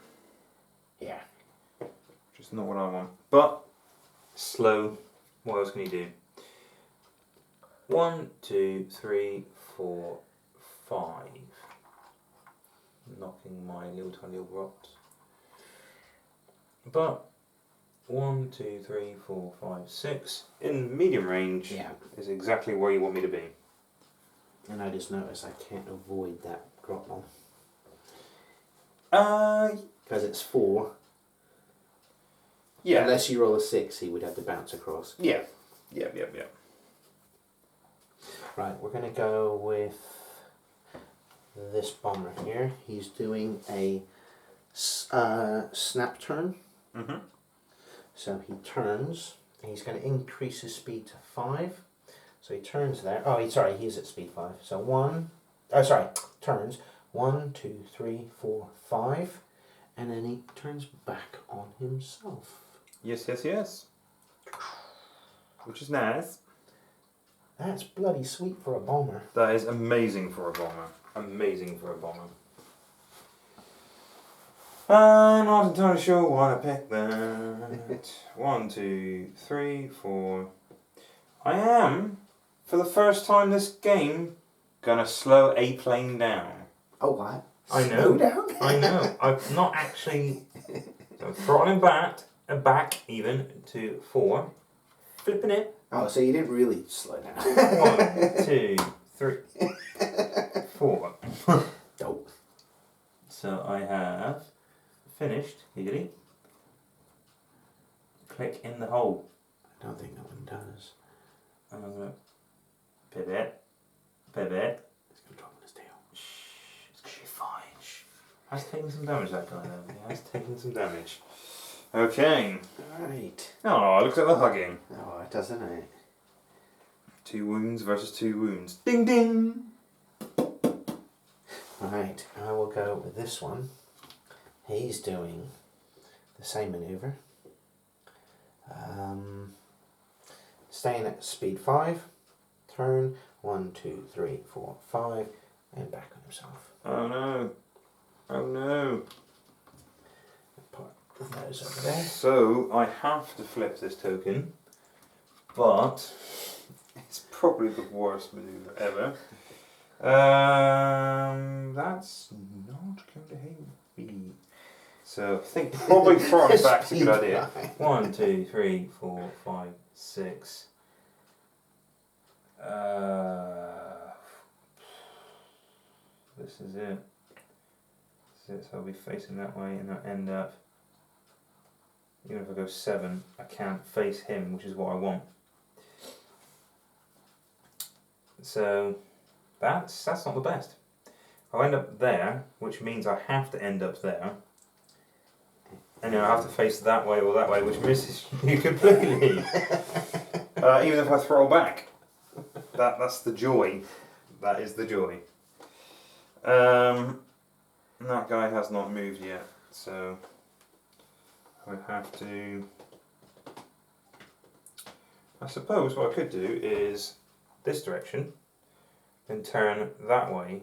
Yeah. Which is not what I want. But slow. What else can you do? 1, 2, 3, 4, 5. Knocking my little tiny little rocks. But 1, 2, 3, 4, 5, 6 in medium range is exactly where you want me to be. And I just noticed I can't avoid that drop bomb. Because it's 4. Yeah. Unless you roll a 6, he would have to bounce across. Yeah. Yeah. Right, we're going to go with this bomber here. He's doing a snap turn. Mm-hmm. So he turns, and he's going to increase his speed to 5. So he turns there. Oh, he's at speed 5. So turns 1, 2, 3, 4, 5, and then he turns back on himself. Yes. Which is nice. That's bloody sweet for a bomber. That is amazing for a bomber. Amazing for a bomber. I'm not entirely sure what I picked that. 1, 2, 3, 4. I am, for the first time this game, gonna slow a plane down. Oh, what? I know. Slow down? I know. I'm not actually. So throttling back even to 4. Flipping it. Oh, so you didn't really slow down. 1, 2, 3, 4. Dope. So I have finished. Giggity. Click in the hole. I don't think that one does. And I'm going to pivot. It's going to drop on his tail. Shh. It's going to be fine. Shh. Has taken some damage, that guy, though. He has taken some damage. Okay. Right. Oh, look at the hugging. Oh, it doesn't it? 2 wounds versus 2 wounds. Ding ding! Right, I will go with this one. He's doing the same manoeuvre. Staying at speed 5. Turn 1, 2, 3, 4, 5, and back on himself. Oh no. Oh no. Put those over there. So, I have to flip this token, but it's probably the worst maneuver ever. That's not going to hit me. So, I think probably throttling back's a good idea. 1, 2, 3, 4, 5, 6. This is it. So I'll be facing that way and I'll end up, even if I go 7, I can't face him, which is what I want. So that's not the best. I'll end up there, which means I have to end up there. And then I have to face that way or that way, which misses you completely. Even if I throw back. That's the joy. That is the joy. That guy has not moved yet, so I have to. I suppose what I could do is this direction, then turn that way.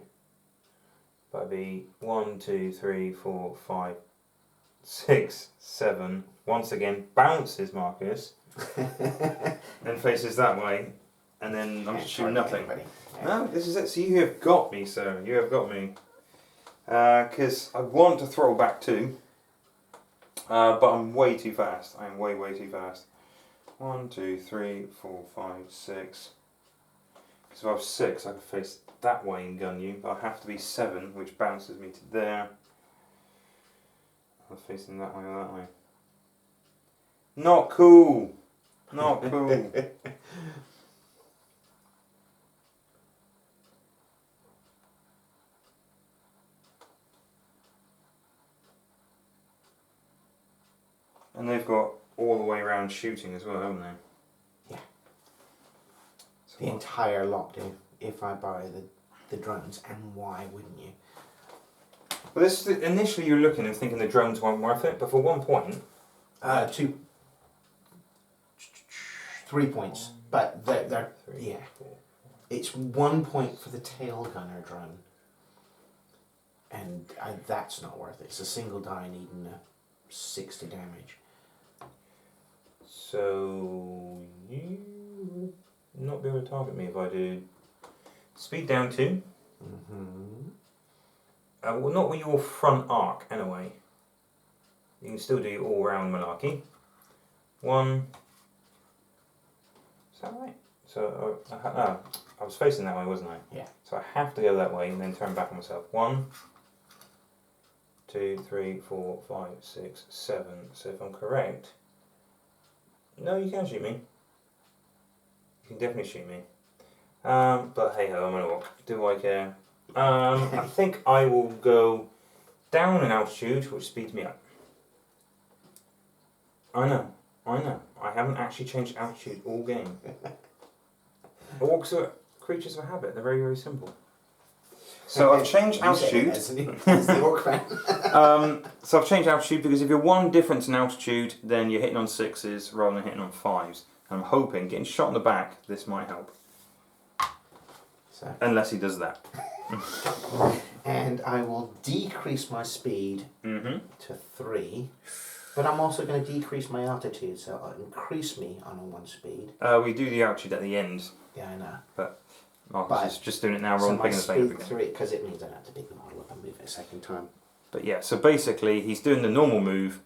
That'd be 1, 2, 3, 4, 5, 6, 7. Once again, bounces Marcus, then faces that way, and then I'm just shooting nothing. No, this is it. So you have got me, sir. You have got me. Because I want to throw back too, but I'm way too fast. I am way too fast. 1, 2, 3, 4, 5, 6. Because if I was 6, I could face that way and gun you. But I have to be 7, which bounces me to there. I'm facing that way or that way. Not cool. Not cool. And they've got all the way around shooting as well, haven't they? Yeah. So The entire lot do, if I buy the the drones, and why wouldn't you? Well, this is initially you're looking and thinking the drones weren't worth it, but for 1 point... 3 points, but they're yeah. 4. It's 1 point for the tail gunner drone, and that's not worth it. It's a single die needing 60 damage. So you would not be able to target me if I did speed down 2. Well, not with your front arc anyway. You can still do your all-round malarkey. 1. Is that right? So I was facing that way, wasn't I? Yeah. So I have to go that way and then turn back on myself. 1, 2, 3, 4, 5, 6, 7. So if I'm correct, no, you can shoot me. You can definitely shoot me. But hey ho, I'm an orc. Do I care? I think I will go down in altitude, which speeds me up. I know. I haven't actually changed altitude all game. Orcs are creatures of habit. They're very, very simple. So I've changed altitude. As the orc fan. So I've changed altitude because if you're 1 difference in altitude, then you're hitting on 6s rather than hitting on 5s. And I'm hoping getting shot in the back, this might help. So. Unless he does that. And I will decrease my speed to 3, but I'm also going to decrease my altitude, so it'll increase me on a 1 speed. We do the altitude at the end. Yeah, I know. But Marcus is just doing it now rather than picking the thing up again. 3, because it means I don't have to pick the model up and move it a second time. But yeah, so basically he's doing the normal move,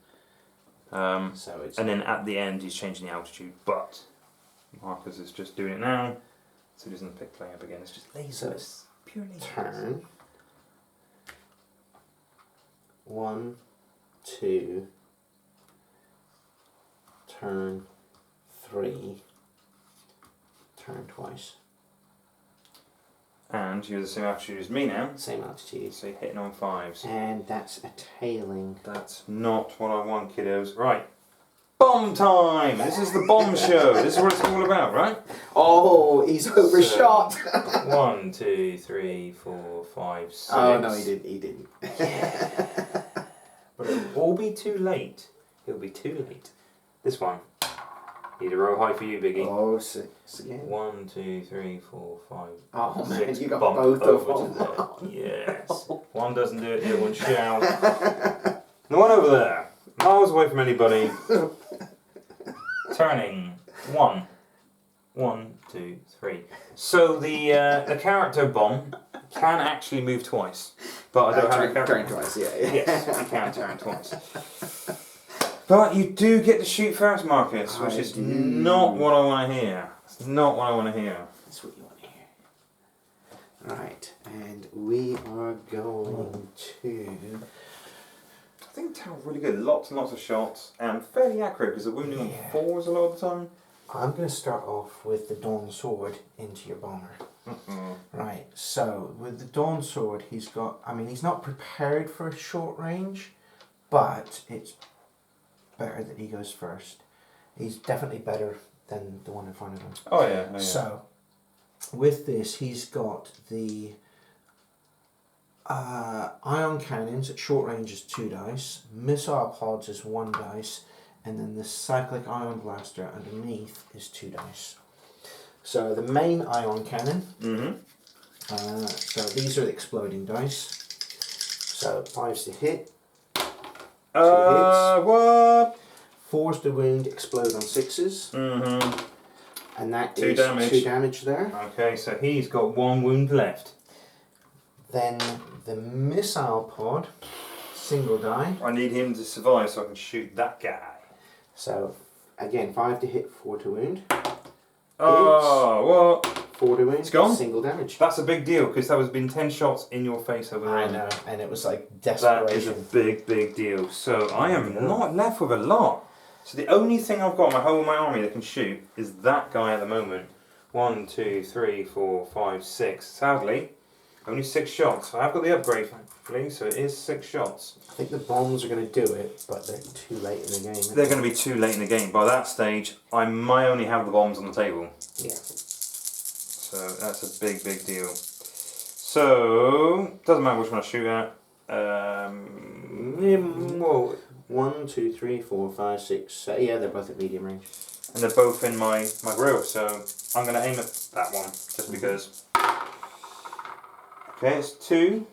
So it's and then at the end he's changing the altitude, but Marcus is just doing it now, so he doesn't pick playing up again. It's just lazy. So it's pure lazy. turn 1, 2, turn 3, turn twice. And you're the same altitude as me now, Same altitude. so you're hitting on 5s. And that's a tailing. That's not what I want, kiddos. Right, bomb time! This is the bomb show. This is what it's all about, right? Oh, he's overshot! 1, 2, 3, 4, 5, 6. Oh no, he didn't. But it'll all be too late. It'll be too late. This one. Need a row high for you, Biggie. Oh, 6 again. 1, 2, 3, 4, 5. Oh man, 6. you got Bump both of over them. to there. Yes. One doesn't do it, the other one shall. The one over there, miles away from anybody. Turning 1. 1, 2, 3. So the character bomb can actually move twice, but I don't have a character. Turn twice, yeah. Yes, you can turn twice. But you do get to shoot first, Marcus, which is not what I want to hear. It's not what I want to hear. That's what you want to hear. Right, and we are going to... I think Tal's really good. Lots and lots of shots, and fairly accurate because the wounding on 4s a lot of the time. I'm going to start off with the Dawn Sword into your bomber. Right, so with the Dawn Sword, he's got... I mean, he's not prepared for a short range, but it's better that he goes first. He's definitely better than the one in front of him. Oh yeah. Oh, yeah. So, with this, he's got the ion cannons at short range is 2 dice, missile pods is 1 dice, and then the cyclic ion blaster underneath is 2 dice. So the main ion cannon. So these are the exploding dice. So 5's to hit. 2 hits. What? 4's to wound, explode on 6s. And that 2 is damage. 2 damage there. Okay, so he's got 1 wound left. Then the missile pod, single die. I need him to survive so I can shoot that guy. So again, 5 to hit, 4 to wound. Oh, what? 4 to wound. It's gone. Single damage. That's a big deal because that was been 10 shots in your face over there. I know, and it was like That is a desperation. big, big deal. So I am not left with a lot. So the only thing I've got in my whole of my army that can shoot is that guy at the moment. 1, 2, 3, 4, 5, 6. Sadly, only 6 shots. I've got the upgrade, thankfully, so it is 6 shots. I think the bombs are going to do it, but they're too late in the game. They're going to be too late in the game. By that stage, I might only have the bombs on the table. Yeah. So that's a big, big deal. So, doesn't matter which one I shoot at. Whoa. 1, 2, 3, 4, 5, 6, 7. Yeah, they're both at medium range. And they're both in my grill, so I'm going to aim at that one, just because. Okay, it's 2.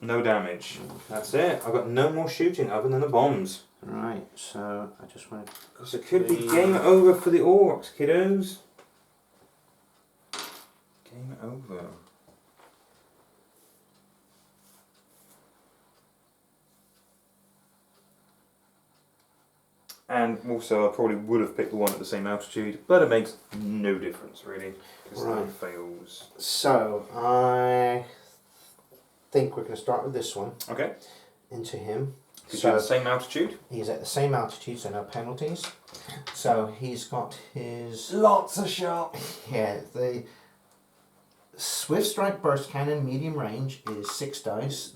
No damage. That's it. I've got no more shooting other than the bombs. Right, so I just want to... Because it could be game over for the orcs, kiddos. Game over. And also I probably would have picked the one at the same altitude, but it makes no difference really, because that fails. So, I think we're going to start with this one. Okay. Into him. Because you're at the same altitude? He's at the same altitude, so no penalties. So he's got his... Lots of shot. Yeah, the Swift Strike Burst Cannon medium range is 6 dice.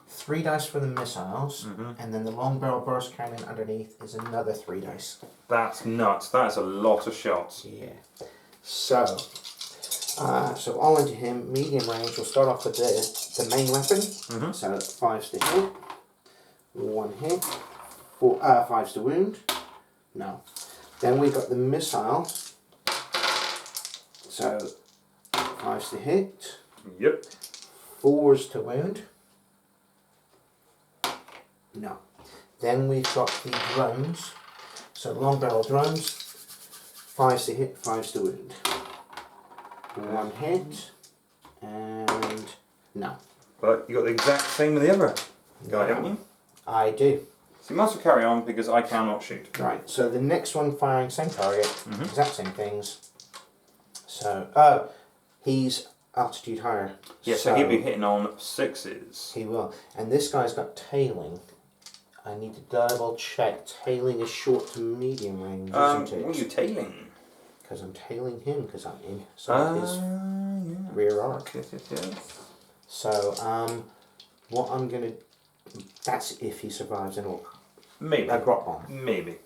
3 dice for the missiles, and then the Long Barrel Burst Cannon underneath is another 3 dice. That's nuts. That's a lot of shots. Yeah. So all into him, medium range. We'll start off with the main weapon. So 5's to hit, 1 hit, 5's to wound. No. Then we've got the missile. So 5's to hit. Yep. 4's to wound. No. Then we've got the drones. So long barrel drones. 5's to hit, 5's to wound. 1 hit. And no. But you got the exact same with the other guy, haven't you? I do. So you must have carry on because I cannot shoot. Right, so the next one firing same target, exact same things. So, he's altitude higher. Yeah, so he'll be hitting on 6s. He will. And this guy's got tailing. I need to double check. Tailing is short to medium range, isn't it? What are you tailing? Because I'm tailing him, because I'm inside his rear arc. Yes. So, what I'm going to... That's if he survives an orc. Maybe. A grot bomb. Maybe.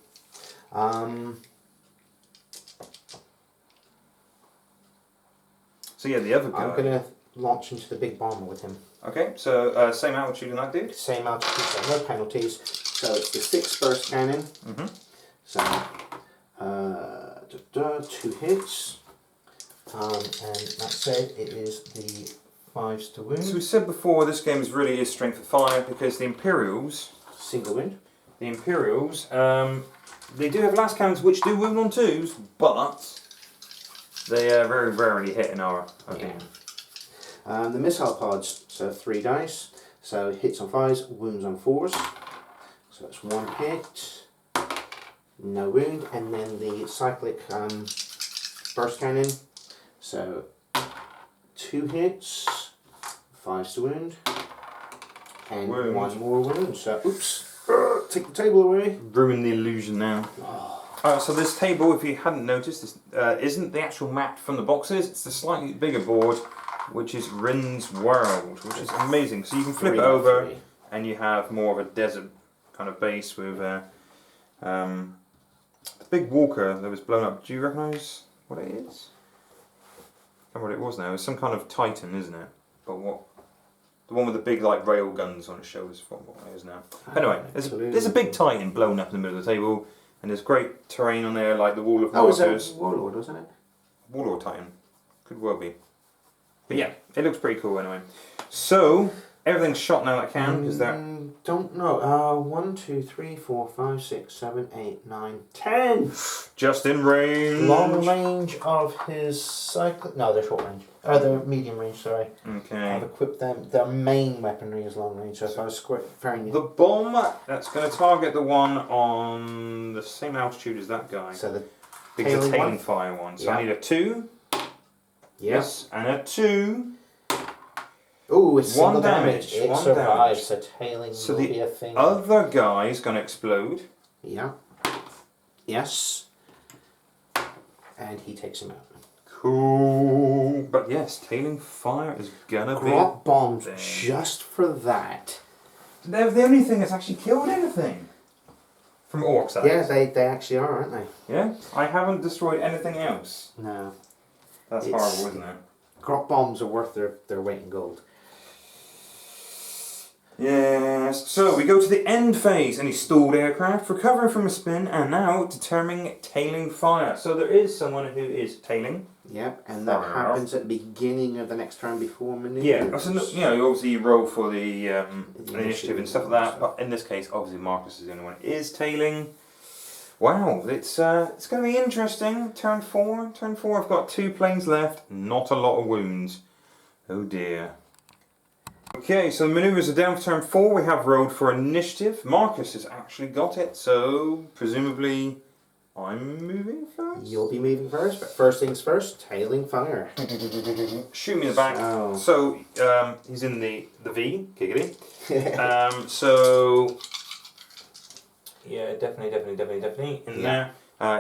So yeah, the other guy. I'm going to launch into the big bomber with him. Okay, so same altitude in that dude? Same altitude, so no penalties. So it's the 6 burst cannon. So, 2 hits. And that said, it is the 5's to wound. So we said before, this game really is strength of 5 because the Imperials... Single wound. The Imperials, they do have last cannons which do wound on 2s, but they very rarely hit in our opinion. The missile pods, so 3 dice. So hits on 5s, wounds on 4s. So that's 1 hit, no wound. And then the cyclic burst cannon. So 2 hits, 5's to wound, and 1 more wound. So oops, take the table away. Ruin the illusion now. So this table, if you hadn't noticed, isn't the actual map from the boxes. It's the slightly bigger board, which is Rin's World, which is amazing. So you can flip it over, and you have more of a desert kind of base with the big walker that was blown up. Do you recognise what it is? I don't know what it was now. It's some kind of Titan, isn't it? But what? The one with the big like rail guns on its shoulders. What it is now. Anyway, there's a big Titan blown up in the middle of the table, and there's great terrain on there, like the Wall of Martyrs. Oh, was that Warlord, wasn't it? Warlord Titan. Could well be. But yeah, it looks pretty cool anyway. So, everything's shot now that can, is that... Don't know. 1, 2, 3, 4, 5, 6, 7, 8, 9, 10! Just in range! Long range of his cyclic... No, they're short range. They're medium range, sorry. Okay. I've equipped them. Their main weaponry is long range, so if I was firing... The bomb, that's going to target the one on the same altitude as that guy. So the tailing fire one. So I need a 2. Yes, and a 2. Oh, it's 1 single damage. It 1 survives, damage. so tailing So will be a thing. the other guy's going to explode. Yeah. Yes. And he takes him out. Cool. But yes, tailing fire is going to be... Grot bombs just for that. They're the only thing that's actually killed anything. From orcs, that Yeah, is. they actually are, aren't they? Yeah? I haven't destroyed anything else. No. That's horrible, isn't it? Grot bombs are worth their weight in gold. Yes. So we go to the end phase. Any stalled aircraft recovering from a spin and now determining tailing fire. So there is someone who is tailing. Yep, and that happens at the beginning of the next turn before manoeuvres. Yeah, so, you know, obviously you roll for the initiative and stuff like that, but in this case, obviously Marcus is the only one who is tailing. Wow, it's going to be interesting. Turn 4, I've got 2 planes left, not a lot of wounds. Oh dear. Okay, so the manoeuvres are down for turn 4. We have rolled for initiative. Marcus has actually got it, so presumably I'm moving first? You'll be moving first, but first things first, tailing fire. Shoot me in the back. So he's in the V, giggity. So yeah, definitely in there.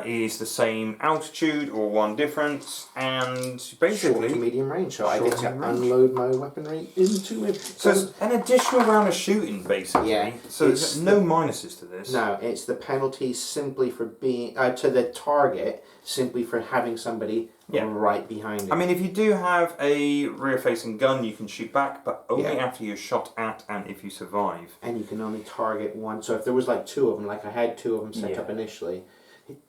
Is the same altitude or one difference, and basically short to medium range. So I get to unload my weaponry into it. So it's an additional round of shooting, basically. Yeah. So there's no minuses to this. No, it's the penalty simply for being to the target, simply for having somebody right behind it. I mean, if you do have a rear-facing gun, you can shoot back, but only after you're shot at and if you survive. And you can only target one. So if there was like 2 of them, like I had 2 of them set up initially,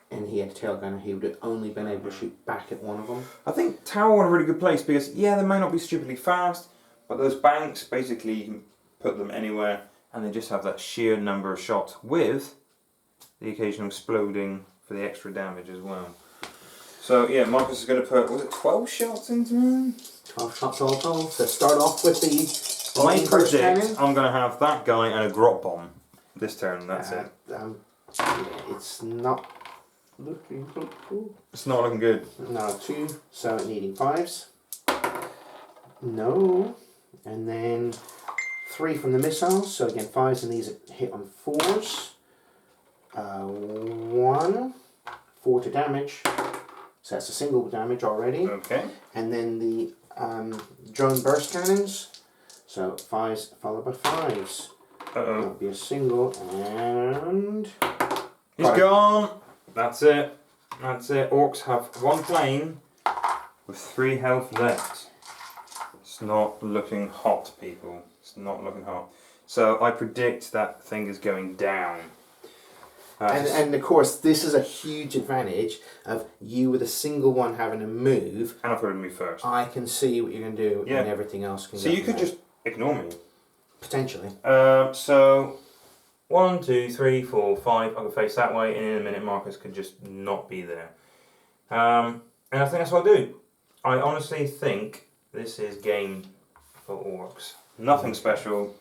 and he had a tail gunner, he would have only been able to shoot back at one of them. I think Tower are in a really good place because, they may not be stupidly fast, but those banks, basically, you can put them anywhere and they just have that sheer number of shots with the occasional exploding for the extra damage as well. So, Marcus is going to put, was it 12 shots into him? 12 shots all told. So start off with the... I predict I'm going to have that guy and a grot bomb this turn, that's it. It's not... It's not looking good. No, 2, so needing 5s. No. And then 3 from the missiles, so again 5s, and these hit on 4s. 1, 4 to damage, so that's a single damage already. Okay. And then the drone burst cannons, so 5s followed by 5s. That'll be a single, and... He's gone! That's it. Orcs have 1 plane with 3 health left. It's not looking hot, people. It's not looking hot. So I predict that thing is going down. And of course, this is a huge advantage of you with a single one having to move. And I've got to move first. I can see what you're going to do, and everything else can. So you could just ignore me. Potentially. So 1, 2, 3, 4, 5. I can face that way, and in a minute, Marcus could just not be there. And I think that's what I'll do. I honestly think this is game for Orcs. Nothing special.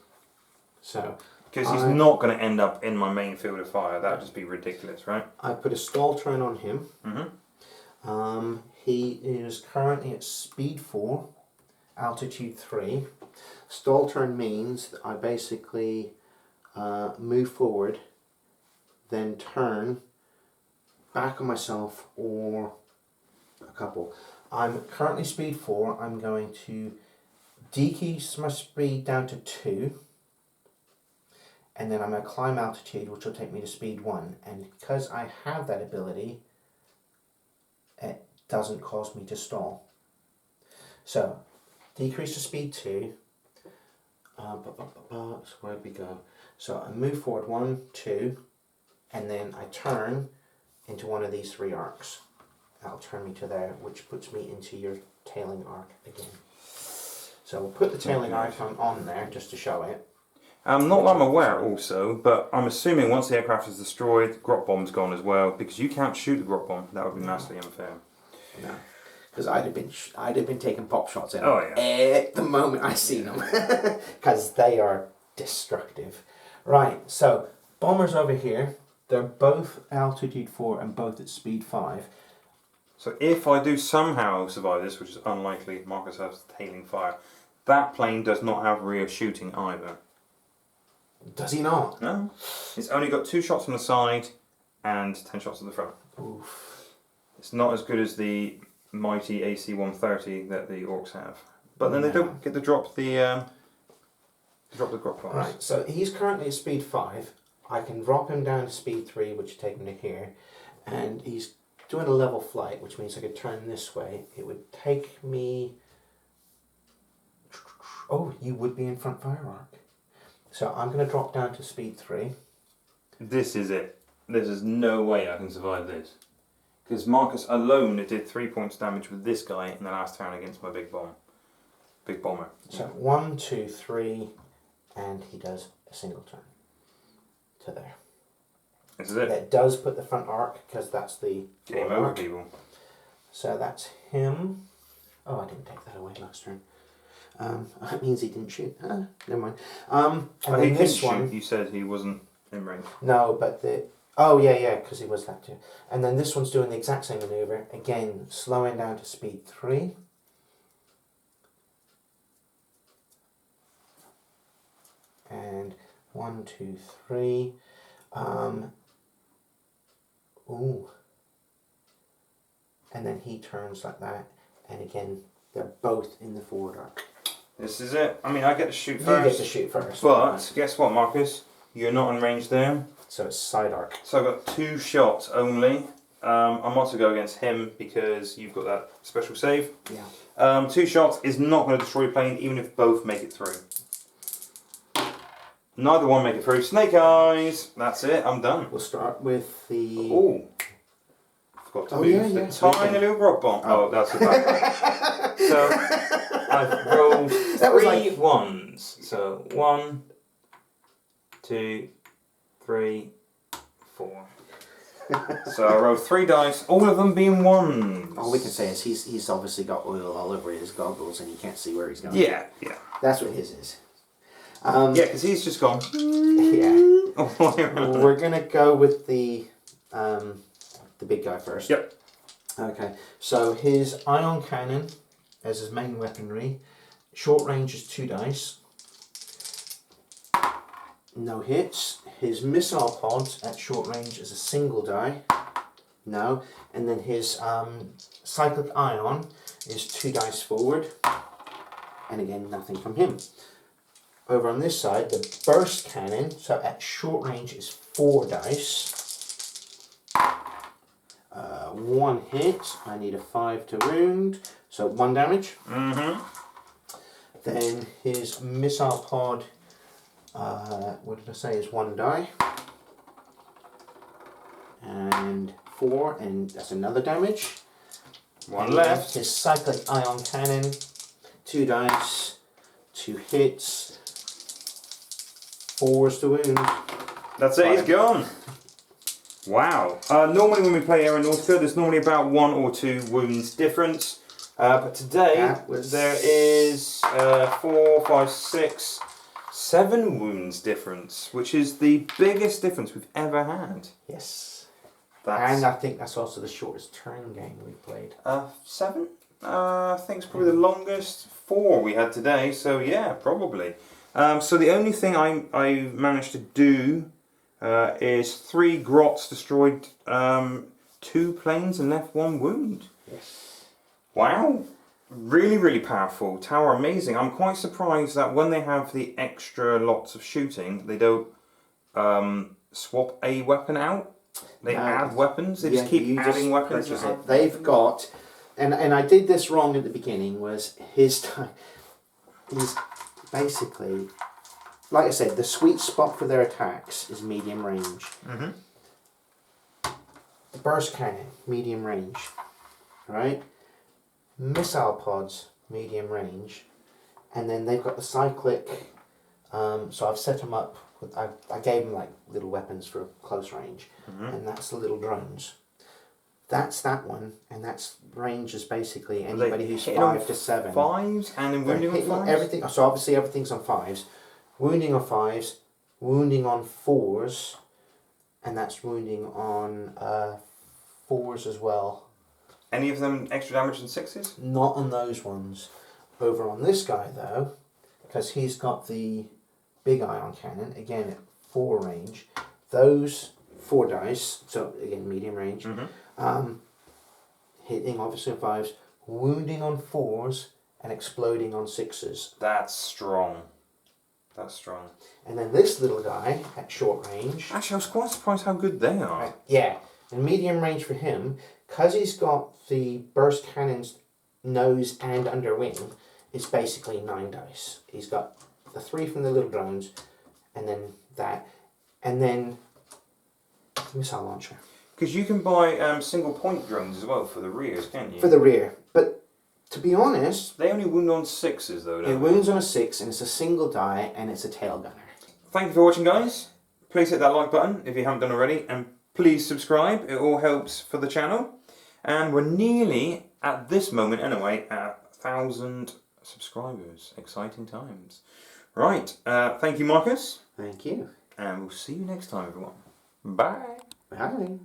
So. Because he's not going to end up in my main field of fire. That would just be ridiculous, right? I put a stall turn on him. Mm-hmm. He is currently at speed 4, altitude 3. Stall turn means that I basically move forward, then turn back on myself or a couple. I'm currently speed 4. I'm going to decrease my speed down to 2. And then I'm going to climb altitude, which will take me to speed 1. And because I have that ability, it doesn't cause me to stall. So, decrease to speed 2. So where'd we go? So I move forward 1, 2, and then I turn into one of these 3 arcs. That'll turn me to there, which puts me into your tailing arc again. So we'll put the tailing arc on there just to show it. Not that I'm aware also, but I'm assuming once the aircraft is destroyed, the grot bomb's gone as well, because you can't shoot the grot bomb. That would be massively unfair. No, because I'd have been taking pop shots at them at the moment I seen them, because they are destructive. Right, so bombers over here. They're both altitude 4 and both at speed 5. So if I do somehow survive this, which is unlikely, Marcus has tailing fire. That plane does not have rear shooting either. Does he not? No. It's only got 2 shots on the side and 10 shots on the front. Oof. It's not as good as the mighty AC-130 that the Orcs have. But then they don't get to drop the grot bombs. Right, so he's currently at speed 5. I can drop him down to speed 3, which would take me to here. And he's doing a level flight, which means I could turn this way. It would take me Oh, you would be in front fire arc. So I'm going to drop down to speed 3. This is it. There's no way I can survive this. Because Marcus alone did 3 points damage with this guy in the last turn against my big bomber. So 1, 2, 3, and he does a single turn to there. This is it. It does put the front arc because that's the Game over, people. So that's him. Oh, I didn't take that away last turn. That means he didn't shoot. Never mind. And But then he this couldn't one. shoot. You said he wasn't in range. No, but the. Oh, yeah, because he was that too. And then this one's doing the exact same maneuver. Again, slowing down to speed 3. And 1, 2, 3. Ooh. And then he turns like that. And again, they're both in the forward arc. This is it. I mean, I get to shoot You first. get to shoot first. But guess what, Marcus? You're not in range there. So it's side arc. So I've got 2 shots only. I'm also go against him because you've got that special save. Yeah. 2 shots is not going to destroy your plane, even if both make it through. Neither one make it through. Snake eyes. That's it. I'm done. We'll start with the. Oh. Forgot to move the tiny little rock bomb. Oh, that's a bad one. So I've rolled 3 ones. So 1, 2, 3, 4. So I rolled 3 dice, all of them being 1s. All we can say is he's obviously got oil all over his goggles and you can't see where he's going. Yeah. That's what his is. Yeah, because he's just gone. Yeah. Oh, We're gonna go with the big guy first. Yep. Okay. So his ion cannon as his main weaponry. Short range is 2 dice. No hits. His missile pods at short range is a single die. No. And then his cyclic ion is 2 dice forward. And again, nothing from him. Over on this side, the burst cannon, so at short range is 4 dice. 1 hit, I need a 5 to wound, so 1 damage. Mm-hmm. Then his missile pod, what did I say, is 1 die. And 4, and that's another damage. 1 and left. His cyclic ion cannon, 2 dice, 2 hits. 4s to wound. That's it, he's gone. Wow. Normally when we play Aeronautica, there's normally about 1 or 2 wounds difference. But today, there is 4, 5, 6, 7 wounds difference, which is the biggest difference we've ever had. Yes. That's And I think that's also the shortest turn game we've played. 7? I think it's probably the longest 4 we had today, so yeah, probably. So the only thing I managed to do is 3 grots destroyed 2 planes and left 1 wound. Yes. Wow. Really, really powerful. Tower amazing. I'm quite surprised that when they have the extra lots of shooting, they don't swap a weapon out. They add weapons. They just keep adding weapons. They've got, and I did this wrong at the beginning, was his basically, like I said, the sweet spot for their attacks is medium range. Mm-hmm. Burst cannon, medium range, right? Missile pods, medium range, and then they've got the cyclic. So I've set them up with, I gave them like little weapons for close range, and that's the little drones. That's that one, and that's range is basically anybody who's 5 to 7. 5s and then wounding on 5s? Everything. So obviously everything's on 5s. Wounding on 5s, wounding on 4s, and that's wounding on 4s as well. Any of them extra damage than 6s? Not on those ones. Over on this guy though, because he's got the big ion cannon, again at 4 range, those 4 dice, so again medium range, hitting obviously on 5s, wounding on 4s, and exploding on 6s. That's strong. That's strong. And then this little guy at short range. Actually, I was quite surprised how good they are. Yeah, and medium range for him, because he's got the burst cannon's nose and under wing, it's basically 9 dice. He's got the 3 from the little drones, and then that, and then the missile launcher. Because you can buy single point drones as well for the rears, can't you? For the rear. But to be honest, they only wound on 6s though, don't it they? wounds on a 6, and it's a single die, and it's a tail gunner. Thank you for watching, guys. Please hit that like button if you haven't done already, and please subscribe. It all helps for the channel. And we're nearly, at this moment anyway, at 1,000 subscribers. Exciting times. Right, thank you, Marcus. Thank you. And we'll see you next time, everyone. Bye. Bye.